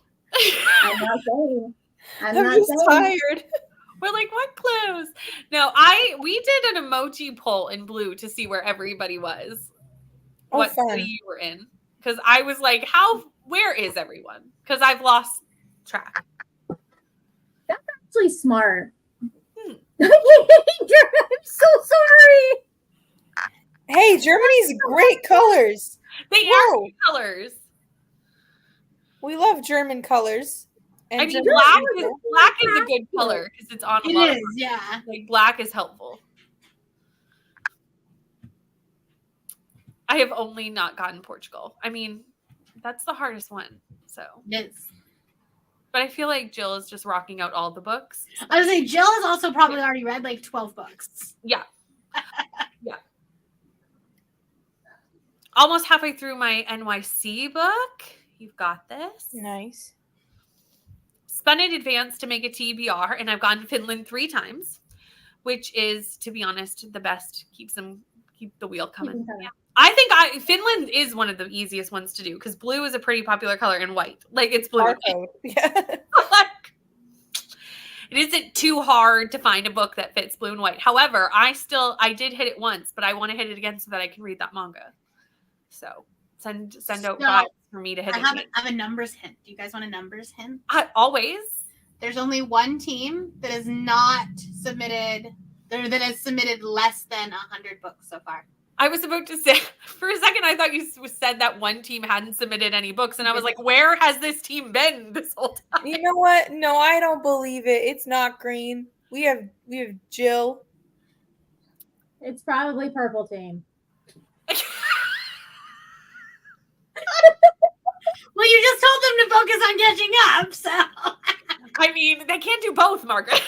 I'm not saying. I'm just tired. We're like, what clues? No, we did an emoji poll in Blue to see where everybody was. What city you were in. Because I was like, where is everyone? Because I've lost track. That's actually smart. I'm so sorry. Hey, Germany's great colors. They are good colors. We love German colors. And I mean, black is a good color because it's on a lot. It is, yeah. Like black is helpful. I have only not gotten Portugal. I mean, that's the hardest one. So yes. But I feel like Jill is just rocking out all the books. I was saying Jill has also probably already read like 12 books. Yeah. Yeah. Almost halfway through my NYC book. You've got this. Nice. Spun in advance to make a TBR, and I've gone to Finland 3 times, which is, to be honest, the best. Keep the wheel coming. Yeah. I think Finland is one of the easiest ones to do because blue is a pretty popular color and white. Like it's blue. Yeah. It isn't too hard to find a book that fits blue and white. However, I did hit it once, but I want to hit it again so that I can read that manga. So send out vibes for me to hit it again. I have a numbers hint. Do you guys want a numbers hint? Always. There's only one team that has not submitted, that has submitted less than 100 books so far. I was about to say, for a second, I thought you said that one team hadn't submitted any books. And I was like, where has this team been this whole time? You know what? No, I don't believe it. It's not green. We have Jill. It's probably purple team. Well, you just told them to focus on catching up, so. I mean, they can't do both, Margaret.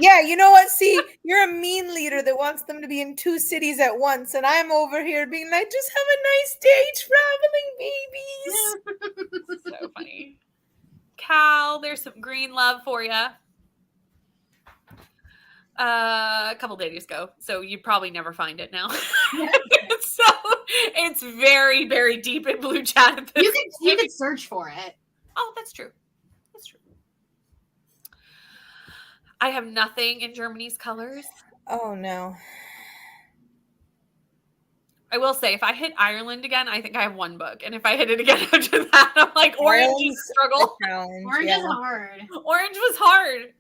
Yeah, you know what? See, you're a mean leader that wants them to be in 2 cities at once, and I'm over here being like, just have a nice day traveling, babies. So funny. Cal, there's some green love for you. A couple days ago, so you probably never find it now. So it's very, very deep in blue chat. You could search for it. Oh, that's true. That's true. I have nothing in Germany's colors. Oh no. I will say, if I hit Ireland again, I think I have 1 book, and if I hit it again after that, I'm like, orange is a struggle. Orange is hard. Orange was hard.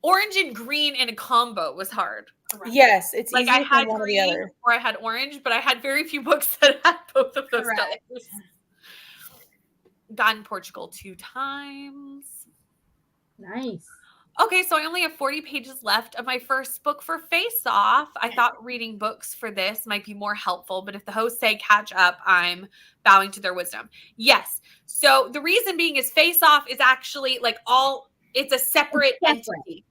Orange and green in a combo was hard. Yes, it's like easier I had than one green or the other. or I had orange, but I had very few books that had both of those colors. Gone Portugal 2 times. Nice. Okay, so I only have 40 pages left of my first book for Faceoff. I thought reading books for this might be more helpful, but if the hosts say catch up, I'm bowing to their wisdom. Yes. So the reason being is Faceoff is actually it's a separate entity.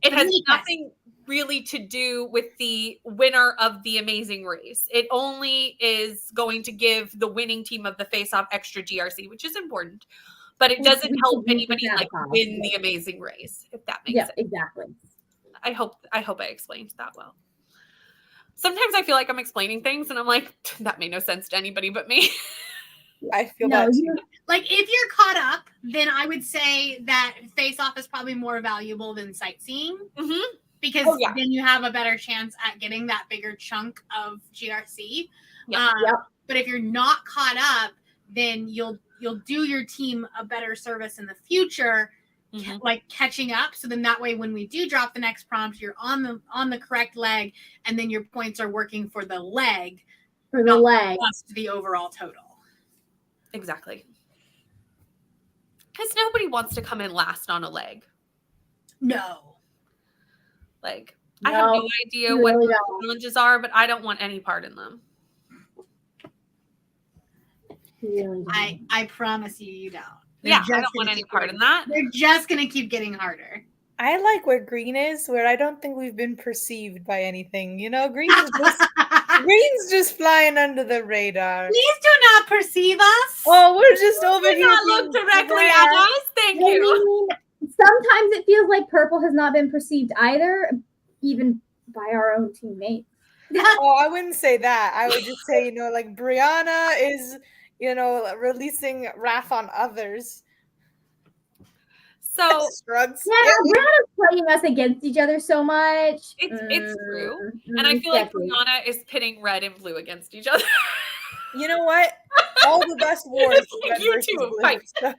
It has nothing really to do with the winner of the Amazing Race. It only is going to give the winning team of the Faceoff extra GRC, which is important. But it doesn't help anybody win the Amazing Race, if that makes sense. Yeah, exactly. I hope I explained that well. Sometimes I feel like I'm explaining things and I'm like, that made no sense to anybody but me. I feel that too. Like, if you're caught up, then I would say that Face-Off is probably more valuable than sightseeing. Mm-hmm. Because then you have a better chance at getting that bigger chunk of GRC. Yep. But if you're not caught up, then you'll do your team a better service in the future, like catching up. So then that way, when we do drop the next prompt, you're on the correct leg, and then your points are working for the leg. For the leg. Plus the overall total. Exactly. Because nobody wants to come in last on a leg. No. Like, I have no idea what the challenges are, but I don't want any part in them. Really I promise you don't. I don't want any part in that. They're just going to keep getting harder. I like where green is, where I don't think we've been perceived by anything. You know, green's just flying under the radar. Please do not perceive us. Oh, we're just over here. Do not look directly at us. Thank you. Sometimes it feels like purple has not been perceived either, even by our own teammates. Oh, I wouldn't say that. I would just say, like Brianna is, releasing wrath on others. So shrugs. Yeah, Brianna's playing us against each other so much. It's true. And I feel like Brianna is pitting red and blue against each other. You know what? All the best wars. Like you too. Fight. So.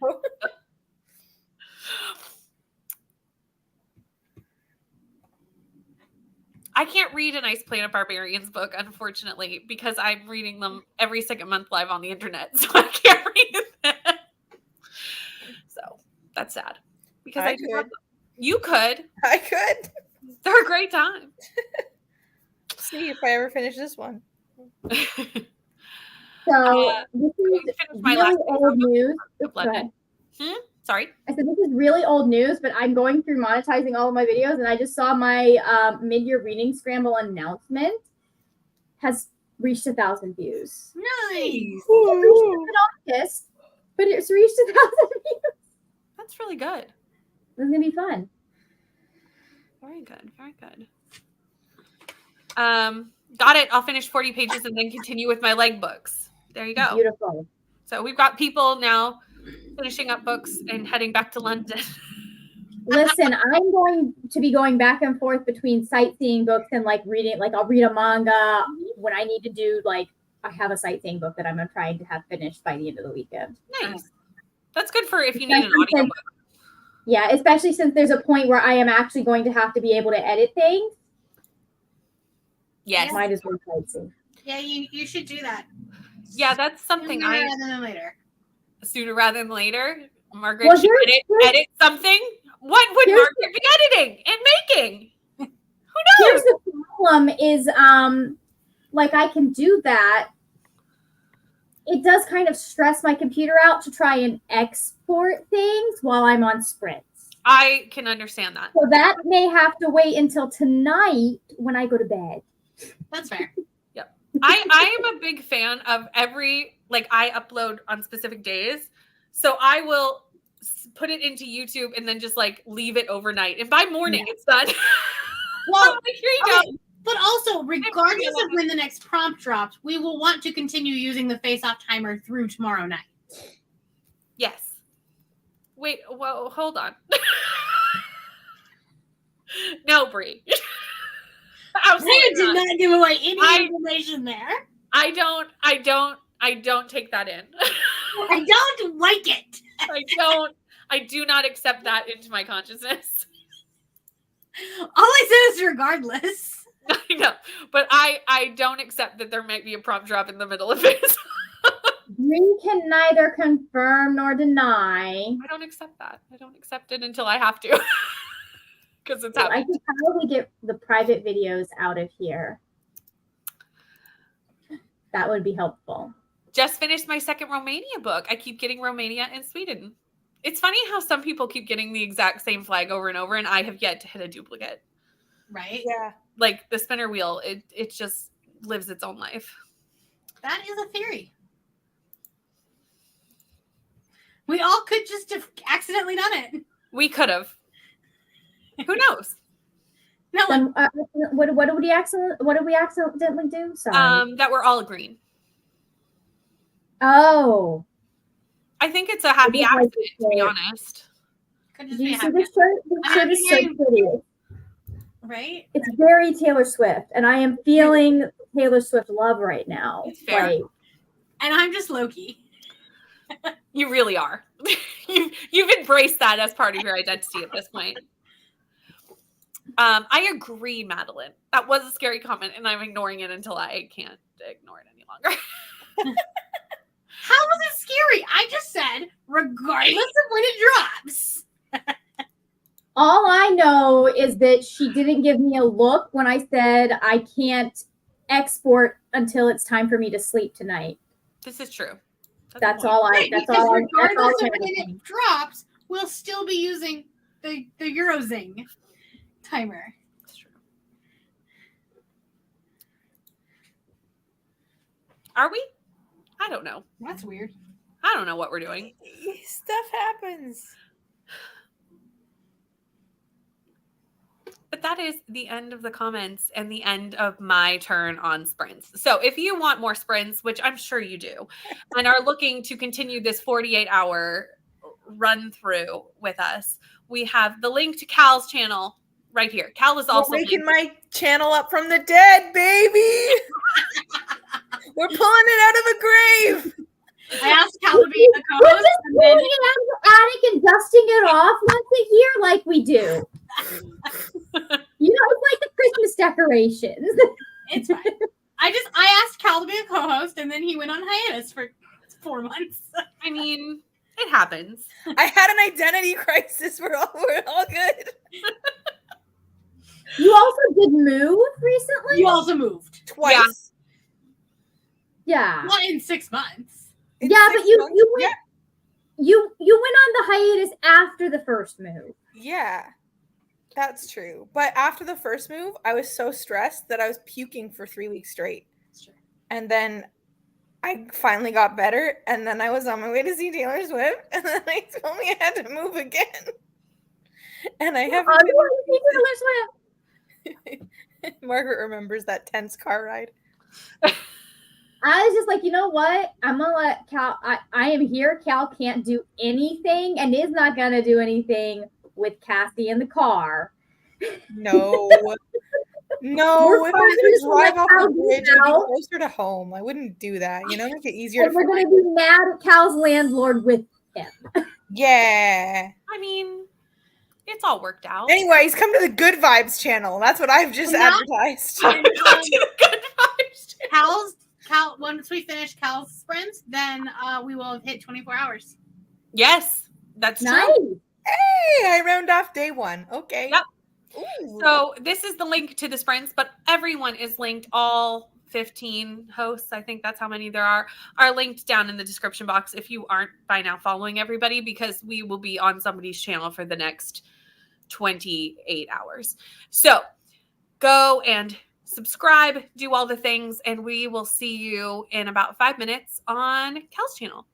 I can't read a Nice Planet Barbarians book, unfortunately, because I'm reading them every second month live on the internet. So I can't read them. So that's sad. Because I could. You could. I could. They're a great time. See if I ever finish this one. So this is really old news. Sorry. I said this is really old news, but I'm going through monetizing all of my videos, and I just saw my mid-year reading scramble announcement has reached 1,000 views. Nice. But it's reached 1,000 views. That's really good. This is gonna be fun. Very good. Very good. Got it. I'll finish 40 pages and then continue with my leg books. There you go. Beautiful. So we've got people now finishing up books and heading back to London. Listen, I'm going to be going back and forth between sightseeing books and like reading. Like I'll read a manga when I need to do like I have a sightseeing book that I'm trying to have finished by the end of the weekend. Nice. That's good for if you need an audiobook. Yeah, especially since there's a point where I am actually going to have to be able to edit things. Yes. Might as well sightsee. Yeah, you should do that. Yeah, that's something Sooner rather than later. Sooner rather than later. Margaret Well, should edit something. What would Margaret be editing and making? Who knows? Here's the problem is like I can do that. It does kind of stress my computer out to try and export things while I'm on sprints. I can understand that. So that may have to wait until tonight when I go to bed. That's fair. Yep. I am a big fan of I upload on specific days. So I will put it into YouTube and then just like leave it overnight. And by morning it's done. Well, like, here you go. But also, regardless of when the next prompt drops, we will want to continue using the Faceoff timer through tomorrow night. Yes. Wait, well, hold on. No, Bree. You did not give away any information there. I don't take that in. I don't like it. I do not accept that into my consciousness. All I said is regardless. I know, but I don't accept that there might be a prompt drop in the middle of it. Green can neither confirm nor deny. I don't accept that. I don't accept it until I have to. Because it's happening. I could probably get the private videos out of here. That would be helpful. Just finished my second Romania book. I keep getting Romania and Sweden. It's funny how some people keep getting the exact same flag over and over, and I have yet to hit a duplicate. Right? Yeah. Like the spinner wheel, it just lives its own life. That is a theory. We all could just have accidentally done it. We could have. Who knows? No. Then, what did we accidentally do? Sorry. That we're all agreeing. Oh. I think it's a happy accident, to be honest. Could just Do be you a see happy this shirt? This shirt is so pretty. right? It's very Taylor Swift, and I am feeling Taylor Swift love right now. It's fair. Like, And I'm just Loki. You really are. You've embraced that as part of your identity at this point. I agree, Madeline. That was a scary comment, and I'm ignoring it until I can't ignore it any longer. How was it scary? I just said, regardless of when it drops. all I know is that she didn't give me a look when I said I can't export until it's time for me to sleep tonight. This is true. That's all I. That's all. Regardless of when it drops, we'll still be using the Eurozing timer. That's true. Are we? I don't know. That's weird. I don't know what we're doing. Stuff happens. But that is the end of the comments and the end of my turn on sprints. So if you want more sprints, which I'm sure you do, and are looking to continue this 48-hour run through with us, we have the link to Cal's channel right here. Cal is also waking my channel up from the dead, baby. We're pulling it out of the grave. I asked Cal to be the We're co-host. just And then pulling it out of the attic and dusting it off once a year like we do. You know, it's like the Christmas decorations. it's fine. I asked Cal to be a co-host, and then he went on hiatus for 4 months. I mean, it happens. I had an identity crisis. We're all good. You also did move recently? You also moved. Twice. Yeah. Not in 6 months. In Yeah, 6 but you months? went you went on the hiatus after the first move. Yeah, that's true. But after the first move, I was so stressed that I was puking for 3 weeks straight. Sure. And then I finally got better, and then I was on my way to see Taylor Swift, and then they told me I had to move again. And I haven't. Oh, you want to see Taylor Swift? Margaret remembers that tense car ride. I was just like, you know what? I'm gonna let Cal. I am here. Cal can't do anything and is not gonna do anything with Cassie in the car. No. No, We're if I was friends, gonna drive like off how the you bridge, I'd be know. closer to home. I wouldn't do that. Make it easier And to we're find. gonna be mad at Cal's landlord with him. Yeah. I mean, it's all worked out. Anyways, come to the Good Vibes channel. That's what I've just And now- advertised. And, Good vibes. Cal, once we finish Cal's sprints, then we will have hit 24 hours. Yes, that's Nice. true. Hey, I round off day 1. Okay. Yep. Ooh. So this is the link to the sprints, but everyone is linked. All 15 hosts, I think that's how many there are linked down in the description box if you aren't by now following everybody, because we will be on somebody's channel for the next 28 hours. So go and subscribe, do all the things, and we will see you in about 5 minutes on Cal's channel.